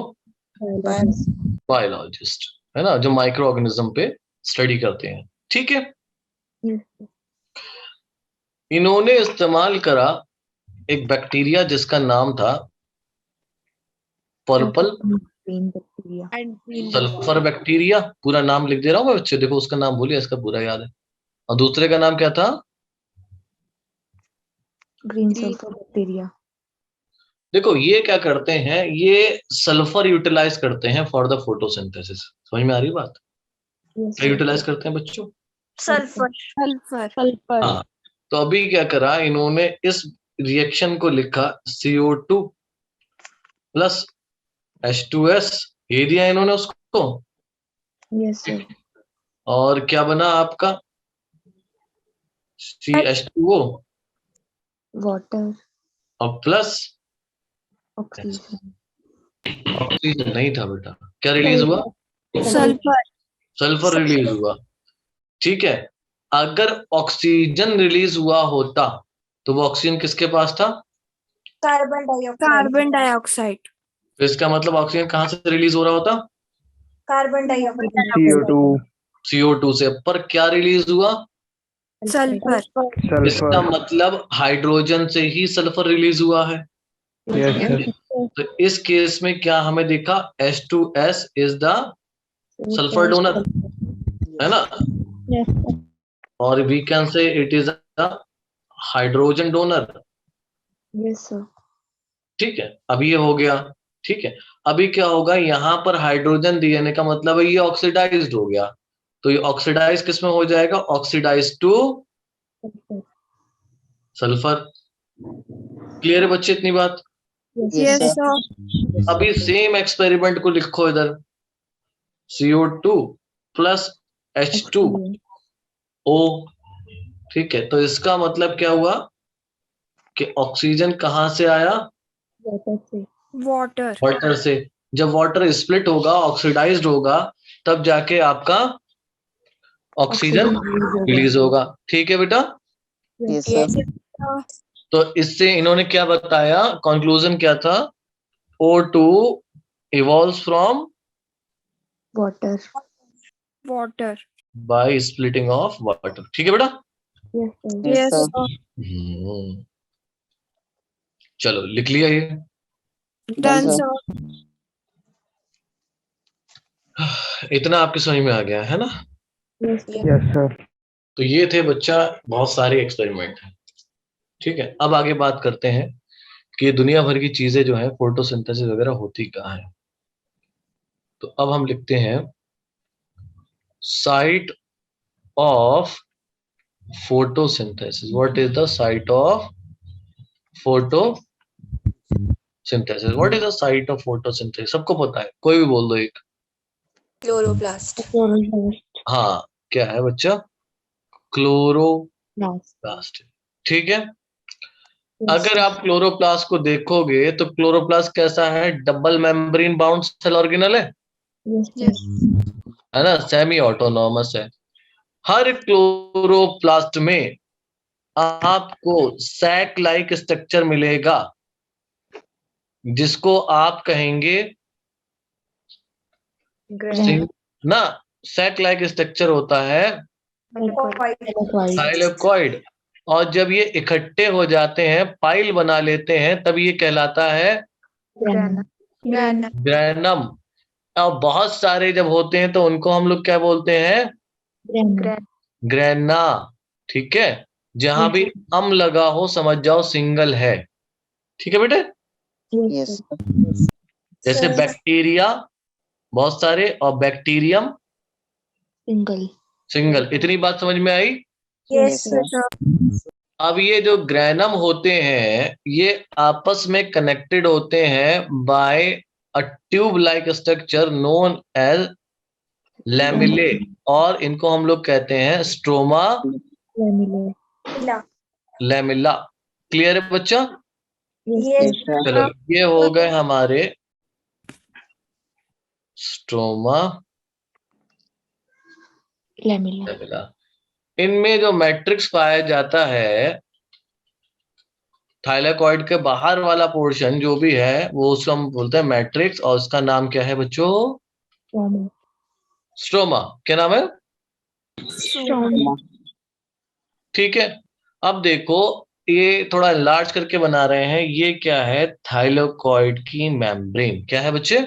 बायोलॉजिस्ट, है ना, जो माइक्रो ऑर्गेनिज्म पे स्टडी करते हैं, ठीक है? इन्होंने इस्तेमाल करा एक बैक्टीरिया जिसका नाम था पर्पल बैक्टीरिया। Sulphur bacteria. पूरा नाम लिख दे रहा हूँ मैं बच्चे, देखो उसका नाम भूलिए, इसका पूरा याद है। और दूसरे का नाम क्या था? Green sulphur bacteria. देखो ये क्या करते हैं, ये सल्फर यूटिलाइज करते हैं फॉर द फोटोसिंथेसिस। समझ में आ रही बात? क्या यूटिलाइज करते हैं बच्चों? Sulfur. हाँ, तो अभी क्या करा इन्होंने, इस रिएक्शन को लिखा CO2 प्लस H2S, ये दिया इन्होंने उसको। Yes sir. और क्या बना आपका? CH2O वाटर और प्लस ऑक्सीजन। ऑक्सीजन नहीं था बेटा। क्या रिलीज हुआ? Sulfur. सल्फर रिलीज हुआ, ठीक है। अगर ऑक्सीजन रिलीज हुआ होता तो वो ऑक्सीजन किसके पास था? Carbon dioxide. तो इसका मतलब ऑक्सीजन कहाँ से रिलीज हो रहा होता? CO2 से। पर क्या रिलीज हुआ? Sulfur. इसका मतलब हाइड्रोजन से ही सल्फर रिलीज हुआ है। तो इस केस में क्या हमें देखा? H2S is the sulphur donor, है ना? और we can say it is a hydrogen donor. Yes sir. ठीक है, अब ये हो गया, ठीक है। अभी क्या होगा, यहाँ पर हाइड्रोजन देने का मतलब है ये ऑक्सीडाइज्ड हो गया, तो ये ऑक्सीडाइज किस में हो जाएगा? Oxidise two sulphur. क्लियर है बच्चे इतनी बात? Yes, sir. अभी सेम एक्सपेरिमेंट को लिखो इधर, CO2 प्लस H2O, ठीक है। तो इसका मतलब क्या हुआ कि ऑक्सीजन कहाँ से आया? Water. वाटर से। जब वाटर स्प्लिट होगा, ऑक्सीडाइज्ड होगा, तब जाके आपका ऑक्सीजन रिलीज होगा, ठीक है बेटा? Yes, sir. तो इससे इन्होंने क्या बताया, कंक्लूजन क्या था? O2 evolves from water Water. by splitting of water, ठीक है बेटा? Yes, sir. Yes, Yes, sir. sir. चलो लिख लिया ये। Done, sir. sir. इतना आपके समझ में आ गया है ना? Yes, sir. Yes, sir. तो ये थे बच्चा बहुत सारे एक्सपेरिमेंट हैं। ठीक है, अब आगे बात करते हैं कि ये दुनिया भर की चीजें जो है फोटोसिंथेसिस वगैरह होती कहाँ है। तो अब हम लिखते हैं site of photosynthesis. What is the site of photosynthesis? What is the site of photosynthesis? सबको पता है, कोई भी बोल दो एक। क्लोरोप्लास्ट। Chloroplast. हाँ, क्या है बच्चा? क्लोरोप्लास्ट। ठीक है, अगर आप क्लोरोप्लास्ट को देखोगे तो क्लोरोप्लास्ट कैसा है? Double membrane bound cell organelle है ना, सेमी ऑटोनॉमस है। हर क्लोरोप्लास्ट में आपको सैक लाइक स्ट्रक्चर मिलेगा जिसको आप कहेंगे ना, सैक लाइक स्ट्रक्चर होता है थाइलेकोइड, और जब ये इकट्ठे हो जाते हैं, पाइल बना लेते हैं, तब ये कहलाता है ग्रैनम। और बहुत सारे जब होते हैं तो उनको हम लोग क्या बोलते हैं? ग्रैना। ठीक है, जहां भी अम लगा हो समझ जाओ सिंगल है। ठीक है बेटे, Yes. जैसे Sir. बैक्टीरिया बहुत सारे और बैक्टीरियम Single. सिंगल। इतनी बात समझ में आई? Yes, sir. sir. अब ये जो ग्रैनम होते हैं ये आपस में कनेक्टेड होते हैं by a tube like structure known as lamellae, और इनको हम लोग कहते हैं स्ट्रोमा लैमिला। क्लियर है बच्चा? Yes, sir. चलो ये हो गए हमारे स्ट्रोमा Lamella. लैमिला। इनमें जो मैट्रिक्स पाया जाता है, थाइलेकॉइड के बाहर वाला पोर्शन जो भी है वो उसको हम बोलते हैं मैट्रिक्स, और उसका नाम क्या है बच्चों? Stroma. स्ट्रोमा। क्या नाम है? Stroma. ठीक है, अब देखो ये थोड़ा लार्ज करके बना रहे हैं। ये क्या है? थाइलेकॉइड की मेम्ब्रेन। क्या है बच्चे?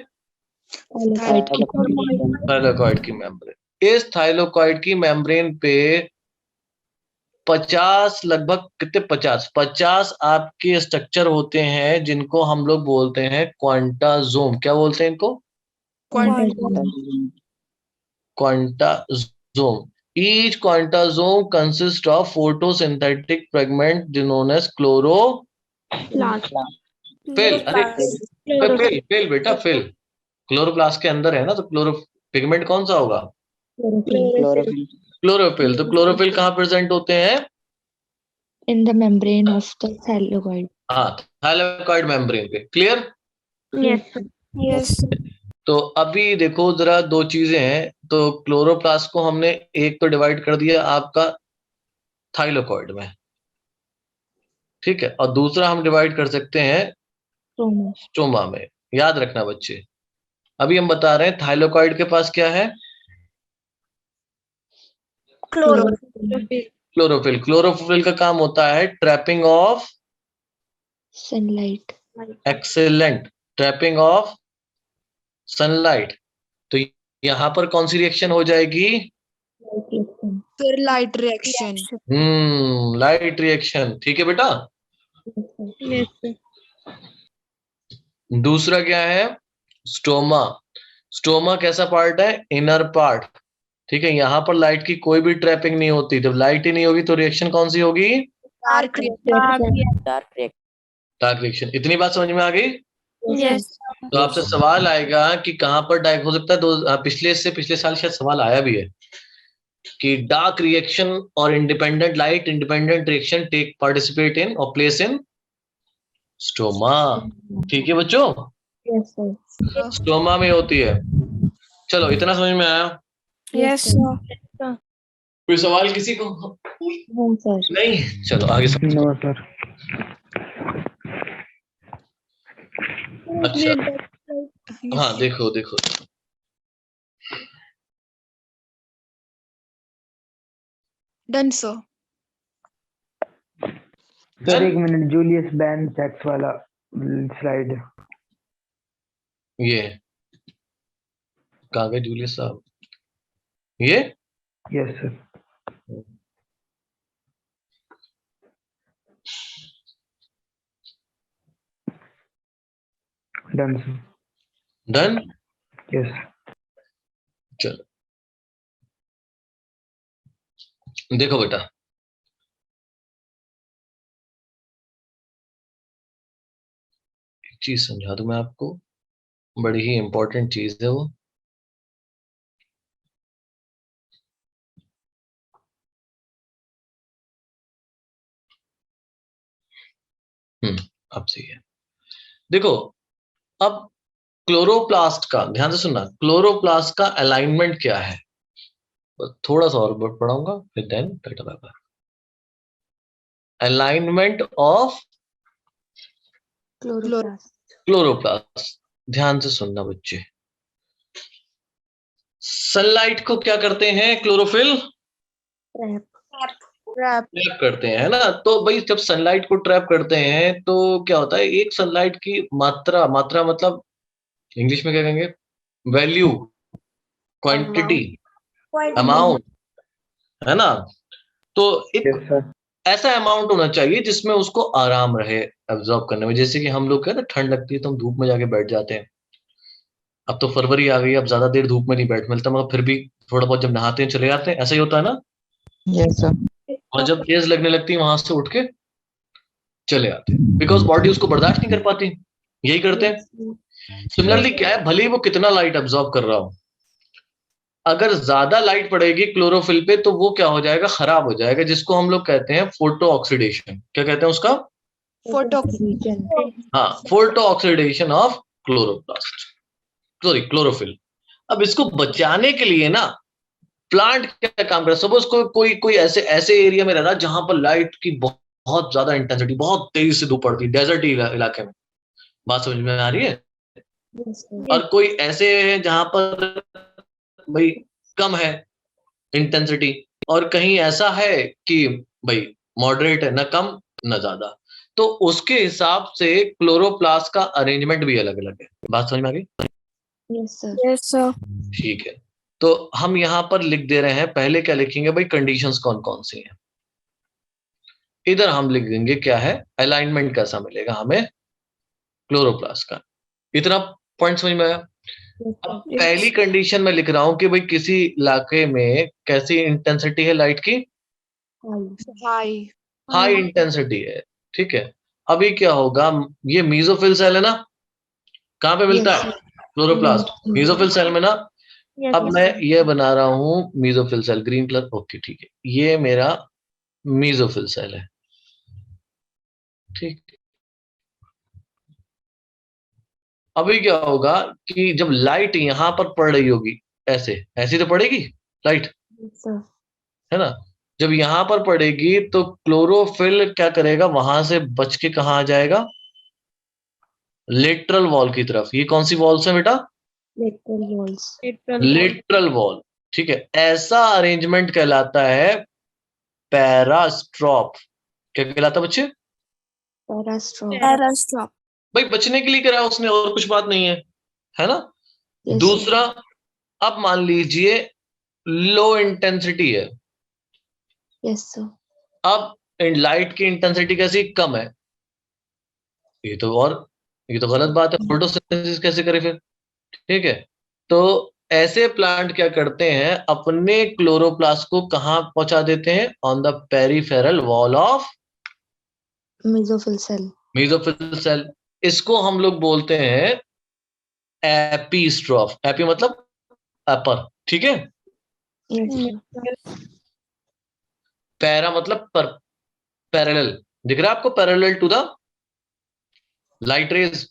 Thyroid की थाइलेकॉइड की मेम्ब्रेन। इस थाइलेकॉइड की मेम्ब्रेन पे 50 लगभग कितने 50 आपके स्ट्रक्चर होते हैं जिनको हम लोग बोलते हैं क्वांटाजोम। क्या बोलते हैं इनको? क्वांटाजोम। Each quantazome consists of photosynthetic fragment known as chlorophyll। अरे फिल बेटा, फिल क्लोरोप्लास्ट के अंदर है ना, तो क्लोरोपिगमेंट कौन सा होगा? Chlorophyll. क्लोरोफिल। तो क्लोरोफिल कहाँ प्रेजेंट होते हैं? in the membrane of the thylakoid. हाँ, थाइलेकॉइड मेम्ब्रेन पे। क्लियर? Yes. तो अभी देखो जरा दो चीजें हैं। तो क्लोरोप्लास्ट को हमने एक तो डिवाइड कर दिया आपका थाइलेकॉइड में, ठीक है, और दूसरा हम डिवाइड कर सकते हैं Stroma. स्ट्रोमा में। याद रखना बच्चे, अभी हम बता रहे हैं थाइलेकॉइड के पास क्या है? क्लोरोफिल। क्लोरोफिल का काम होता है trapping of Sunlight. Excellent, trapping of sunlight. तो यहाँ पर कौन सी रिएक्शन हो जाएगी? फिर लाइट रिएक्शन। Light reaction. ठीक है बेटा। दूसरा क्या है? स्टोमा। स्टोमा कैसा पार्ट है? Inner part. ठीक है, यहाँ पर लाइट की कोई भी ट्रैपिंग नहीं होती। जब लाइट ही नहीं होगी तो रिएक्शन कौन सी होगी? Dark reaction. Dark reaction. इतनी बात समझ में आ गई? Yes. तो आपसे सवाल आएगा कि कहाँ पर डार्क हो सकता है। पिछले साल शायद सवाल आया भी है कि डार्क रिएक्शन और independent light independent reaction take participate in और प्लेस इन स्टोमा। ठीक है बच्चों, Yes, sir. स्टोमा में होती है। चलो इतना समझ में आया? Yes, sir. कोई सवाल किसी को? No, sir. नहीं, चलो आगे समझो। No, sir. अच्छा, हाँ देखो देखो, डन सर। सर एक मिनट, जूलियस बैन सेक्स वाला स्लाइड। ये कहाँ गए जूलियस साहब? ये yes sir. Done sir. Done. Yes. चलो देखो बेटा, एक चीज समझा दूं मैं आपको, बड़ी ही इंपॉर्टेंट चीज है वो। अब सही है। देखो, अब क्लोरोप्लास्ट का ध्यान से सुनना, क्लोरोप्लास्ट का अलाइनमेंट क्या है, बस थोड़ा सा और वर्ड पढ़ाऊंगा फिर देन बेटा बाबा। Alignment of chloroplast. क्लोरोप्लास्ट, ध्यान से सुनना बच्चे। सनलाइट को क्या करते हैं क्लोरोफिल? ट्रैप करते हैं, है ना। तो भाई जब सनलाइट को ट्रैप करते हैं तो क्या होता है, एक सनलाइट की मात्रा, मात्रा मतलब इंग्लिश में क्या कहेंगे, वैल्यू, क्वांटिटी, अमाउंट, है ना। तो एक यस सर। ऐसा अमाउंट होना चाहिए जिसमें उसको आराम रहे एब्जॉर्ब करने में। जैसे कि हम लोग क्या ना, ठंड लगती है तो हम धूप में जाके बैठ जाते हैं। अब तो फरवरी आ गई, अब ज्यादा देर धूप में नहीं बैठ मिलता, मगर फिर भी थोड़ा बहुत जब नहाते हैं चले जाते हैं, ऐसा ही होता है ना। Yes, sir. और जब तेज लगने लगती है वहां से उठ के चले आते हैं, बिकॉज बॉडी उसको बर्दाश्त नहीं कर पाती, यही करते हैं। सिमिलरली क्या है, भले ही वो कितना लाइट एब्जॉर्ब कर रहा हो, अगर ज्यादा लाइट पड़ेगी क्लोरोफिल पे तो वो क्या हो जाएगा, खराब हो जाएगा, जिसको हम लोग कहते हैं फोटो ऑक्सीडेशन। क्या कहते हैं उसका? फोटो। हाँ, photo oxidation of chloroplast, sorry chlorophyll. अब इसको बचाने के लिए ना प्लांट क्या काम करे, सपोज कोई कोई ऐसे ऐसे एरिया में रहना जहां पर लाइट की बहुत ज्यादा इंटेंसिटी, बहुत तेज से धूप पड़ती है, डेजर्ट इलाके में, बात समझ में आ रही है। और कोई ऐसे है जहां पर भाई कम है इंटेंसिटी, और कहीं ऐसा है कि भाई मॉडरेट है, ना कम ना ज्यादा, तो उसके हिसाब से क्लोरोप्लास्ट का अरेंजमेंट भी अलग अलग है। बात समझ में आ गई? Yes sir. Yes, sir. ठीक है, तो हम यहां पर लिख दे रहे हैं, पहले क्या लिखेंगे भाई, कंडीशंस कौन कौन सी हैं। इधर हम लिख देंगे क्या है, अलाइनमेंट कैसा मिलेगा हमें क्लोरोप्लास्ट का। इतना पॉइंट समझ में आया? अब पहली कंडीशन में लिख रहा हूं कि भाई किसी इलाके में कैसी इंटेंसिटी है लाइट की, हाई। हाई इंटेंसिटी है, ठीक है। अभी क्या होगा, ये मीजोफिल सेल है ना, कहाँ पे मिलता है क्लोरोप्लास्ट? मीजोफिल सेल में ना। Yes, अब मैं ये बना रहा हूँ mesophyll cell, green colour, okay ठीक है, ये मेरा मीजोफिल सेल है, ठीक। अभी क्या होगा कि जब लाइट यहां पर पड़ रही होगी, ऐसे ऐसी तो पड़ेगी लाइट, है ना। जब यहां पर पड़ेगी तो क्लोरोफिल क्या करेगा, वहां से बच के कहाँ आ जाएगा, लेटरल वॉल की तरफ। ये कौन सी वॉल्स है बेटा? लेटरल वॉल, ठीक है। ऐसा अरेंजमेंट कहलाता है पैरास्ट्रॉप। क्या कहलाता है बच्चे? Parastop. भाई बचने के लिए करा उसने, और कुछ बात नहीं है ना। दूसरा, अब मान लीजिए लो इंटेंसिटी है, यस सर। अब लाइट की इंटेंसिटी कैसी, कम है, ये तो और ये तो गलत बात है, फोटोसिंथेसिस कैसे करे फिर, ठीक है। तो ऐसे प्लांट क्या करते हैं, अपने क्लोरोप्लास्ट को कहाँ पहुंचा देते हैं, on the peripheral wall of mesophyll cell. Mesophyll cell. इसको हम लोग बोलते हैं एपीस्ट्रॉफ। एपी मतलब अपर, ठीक है। पैरा मतलब पर, पैरेलल, दिख रहा है आपको, parallel to the light rays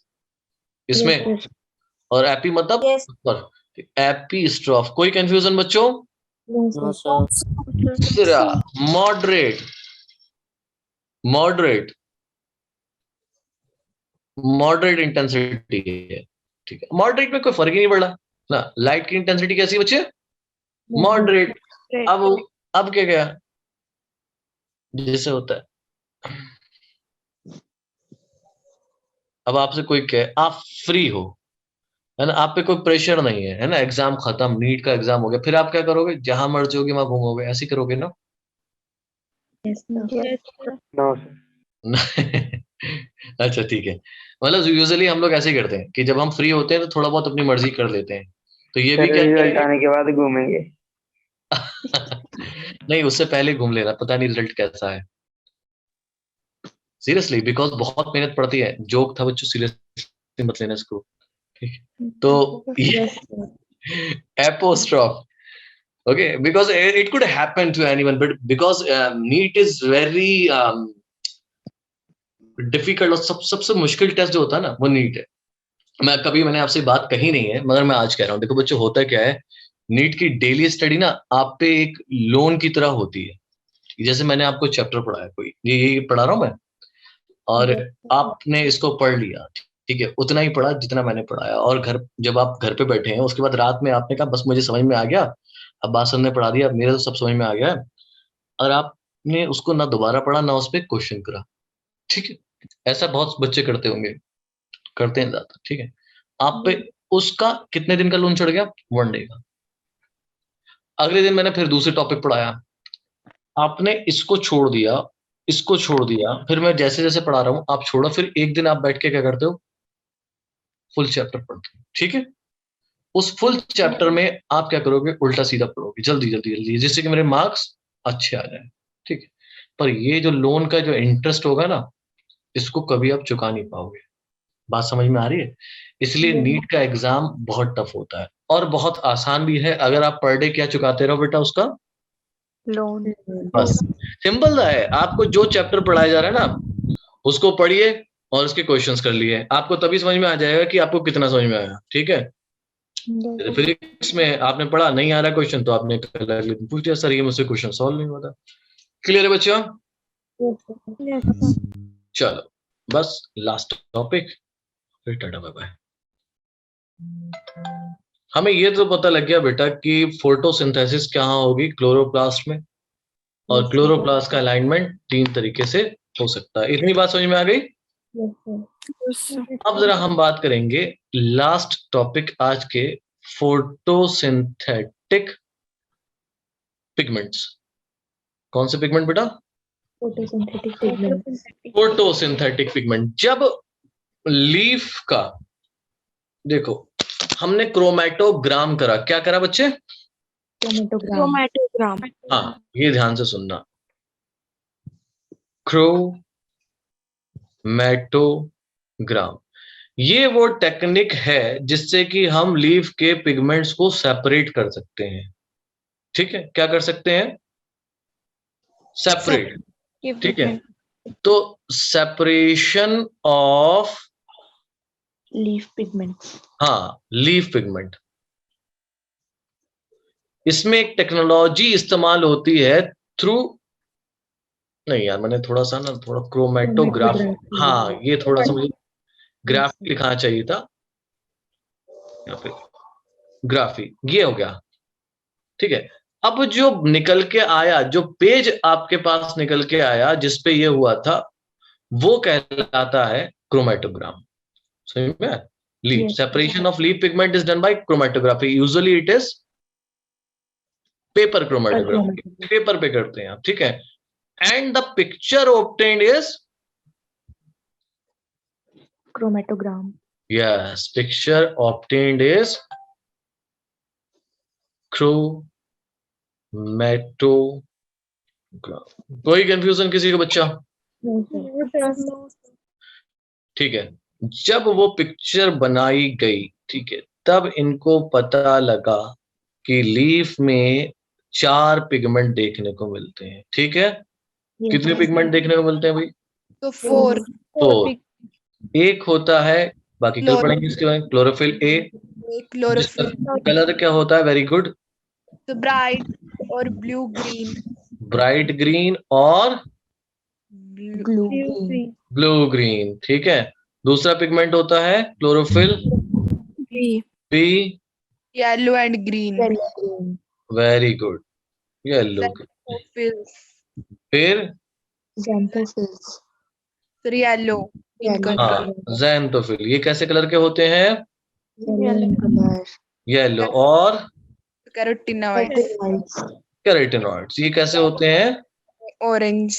इसमें। और एपी मतलब ऊपर, एपी स्ट्रॉफ। कोई कंफ्यूजन बच्चों? No, sir. तीसरा, मॉडरेट, मॉडरेट, मॉडरेट इंटेंसिटी है, ठीक है। मॉडरेट में कोई फर्क ही नहीं पड़ रहा ना, लाइट की इंटेंसिटी कैसी बच्चे, मॉडरेट। अब क्या गया, जैसे होता है अब आपसे कोई कहे आप फ्री हो, है ना, आप पे कोई प्रेशर नहीं है ना, एग्जाम खत्म, नीट का एग्जाम हो गया, फिर आप क्या करोगे? जहां मर्जी होगी वहां घूमोगे, ऐसे ही करोगे ना? Yes, sir. Yes, sir. No sir. अच्छा ठीक है, मतलब यूजुअली हम लोग ऐसे ही करते हैं कि जब हम फ्री होते हैं तो थोड़ा बहुत अपनी मर्जी कर लेते हैं, तो ये भी सर क्या रिजल्ट करेंगे? आने के बाद घूमेंगे। नहीं, उससे पहले घूम लेना, पता नहीं रिजल्ट कैसा है। सीरियसली, बिकॉज बहुत मेहनत पड़ती है। जोक था बच्चों, सीरियसली मत लेना इसको, ठीक है? तो Yes, sir. apostrophe, okay, because it could happen to anyone, but because NEET is very difficult, और सबसे मुश्किल टेस्ट जो होता है ना वो नीट है। मैंने आपसे बात कही नहीं है, मगर मैं आज कह रहा हूँ। देखो बच्चों, होता क्या है, नीट की डेली स्टडी ना आप पे एक लोन की तरह होती है। जैसे मैंने आपको चैप्टर पढ़ाया, कोई ये पढ़ा रहा हूँ मैं, और आपने इसको पढ़ लिया, ठीक है, उतना ही पढ़ा जितना मैंने पढ़ाया, और जब आप घर पे बैठे हैं, उसके बाद रात में आपने कहा बस मुझे समझ में आ गया, अब बात सर ने पढ़ा दिया, अब मेरे तो सब समझ में आ गया है, और आपने उसको ना दोबारा पढ़ा ना उस पर क्वेश्चन करा, ठीक है? ऐसा बहुत बच्चे करते होंगे, करते हैं ज्यादा, ठीक है? आप पे उसका कितने दिन का लोन चढ़ गया? 1 डे का। अगले दिन मैंने फिर दूसरे टॉपिक पढ़ाया, आपने इसको छोड़ दिया, इसको छोड़ दिया, फिर मैं जैसे जैसे पढ़ा रहा हूं आप छोड़ो, फिर एक दिन आप बैठ के क्या करते हो? फुल चैप्टर पढ़ते हो, ठीक है? उस फुल चैप्टर में आप क्या करोगे? उल्टा सीधा पढ़ोगे, जल्दी जल्दी जल्दी, जिससे कि मेरे मार्क्स अच्छे आ जाए, ठीक है? पर ये जो लोन का जो इंटरेस्ट होगा ना, इसको कभी आप चुका नहीं पाओगे। बात समझ में आ रही है? इसलिए नीट का एग्जाम बहुत टफ होता है, और बहुत आसान भी है अगर आप पर डे क्या चुकाते रहो बेटा उसका। Loan. बस सिंपल सा है, आपको जो चैप्टर पढ़ाया जा रहा है ना उसको पढ़िए और उसके क्वेश्चंस कर लिए, आपको तभी समझ में आ जाएगा कि आपको कितना समझ में आया, ठीक है? फिजिक्स में आपने पढ़ा, नहीं आ रहा क्वेश्चन, तो आपने अगले दिन पूछ दिया, सर ये मुझसे क्वेश्चन सॉल्व नहीं होता। क्लियर है बच्चों? Yes, sir. चलो बस लास्ट टॉपिक, फिर टाटा बाय बाय। हमें ये तो पता लग गया बेटा कि फोटोसिंथेसिस कहाँ होगी? क्लोरोप्लास्ट में, और क्लोरोप्लास्ट का अलाइनमेंट 3 तरीके से हो सकता है। इतनी बात समझ में आ गई? Yes, sir. अब जरा हम बात करेंगे लास्ट टॉपिक आज के, फोटोसिंथेटिक पिगमेंट्स। कौन से पिगमेंट बेटा? Photosynthetic pigments. Photosynthetic pigment. जब लीफ का, देखो हमने क्रोमेटोग्राम करा, क्या करा बच्चे? Chromatogram. Chromatogram. हाँ, ये ध्यान से सुनना, क्रोमैटोग्राम, ये वो टेक्निक है जिससे कि हम लीफ के पिगमेंट्स को सेपरेट कर सकते हैं, ठीक है? क्या कर सकते हैं? सेपरेट, ठीक है? तो सेपरेशन ऑफ, Leaf pigments. हाँ, लीफ पिगमेंट, इसमें एक टेक्नोलॉजी इस्तेमाल होती है थ्रू, नहीं यार मैंने थोड़ा सा ना थोड़ा क्रोमेटोग्राफ, Chromatography. हाँ ये थोड़ा सा मुझे ग्राफ लिखना चाहिए था, यहाँ पे ग्राफी, ये हो गया, ठीक है? अब जो निकल के आया, जो पेज आपके पास निकल के आया जिसपे ये हुआ था, वो कहलाता है क्रोमेटोग्राम। समझ में? Leaf, separation of leaf pigment is done by chromatography, usually it is paper chromatography, paper पे करते हैं आप, ठीक है? And the picture obtained is Chromatogram. Yes, picture obtained is chromatogram. कोई कंफ्यूजन किसी को बच्चा? ठीक है, जब वो पिक्चर बनाई गई, ठीक है, तब इनको पता लगा कि लीफ में 4 पिगमेंट देखने को मिलते हैं, ठीक है? कितने पिगमेंट देखने को मिलते हैं भाई? तो 4 4। एक होता है, बाकी कल पढ़ेंगे इसके बारे में, क्लोरोफिल ए, क्लोरोफिल, कलर क्या होता है? वेरी गुड, तो ब्राइट और ब्लू ग्रीन, ब्राइट ग्रीन और Blue green. ब्लू ग्रीन, ठीक है? दूसरा पिगमेंट होता है chlorophyll B. B, yellow and green, Yellow green. Very good, yellow, फिर Xanthophyls. फिर येलो, इनका हाँ ज़ैनथोफिल, ये कैसे कलर के होते हैं? कलर येलो और कैरोटीनॉइड्स कैरोटीनॉइड्स, ये कैसे होते हैं? Orange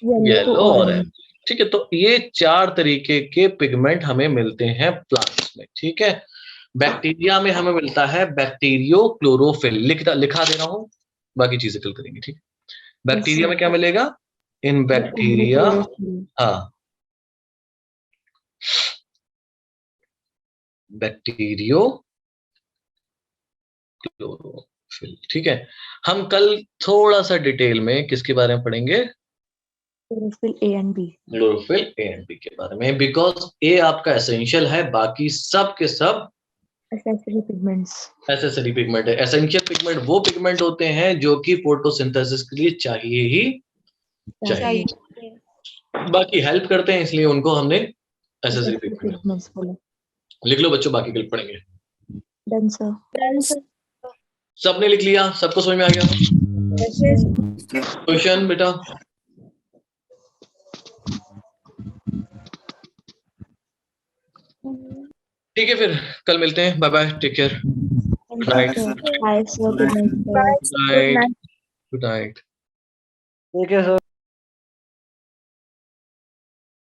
yellow orange. ठीक है, तो ये 4 तरीके के पिगमेंट हमें मिलते हैं प्लांट्स में। ठीक है, बैक्टीरिया में हमें मिलता है बैक्टीरियो क्लोरोफिल, लिखा दे रहा हूं, बाकी चीजें कल करेंगे। ठीक, बैक्टीरिया में क्या मिलेगा? इन बैक्टीरिया, हाँ बैक्टीरियो क्लोरोफिल। ठीक है, हम कल थोड़ा सा डिटेल में किसके बारे में पढ़ेंगे? Chlorophyll A and B, chlorophyll A and B के बारे में, बिकॉज ए आपका एसेंशियल है, बाकी सब के सब एसेसरी पिगमेंट्स। एसेसरी पिगमेंट है। एसेंशियल पिगमेंट वो पिगमेंट होते हैं जो कि फोटोसिंथेसिस के लिए चाहिए ही चाहिए, बाकी हेल्प करते हैं, इसलिए उनको हमने एसेसरी पिगमेंट पिगमेंट्स बोला। लिख लो बच्चों, बाकी कल पढ़ेंगे। Done sir. सबने लिख लिया? सबको समझ में आ गया? क्वेश्चन बेटा? ठीक है, फिर कल मिलते हैं। Bye bye, take care, good night, hi sir, good night. Good night. ठीक है सर।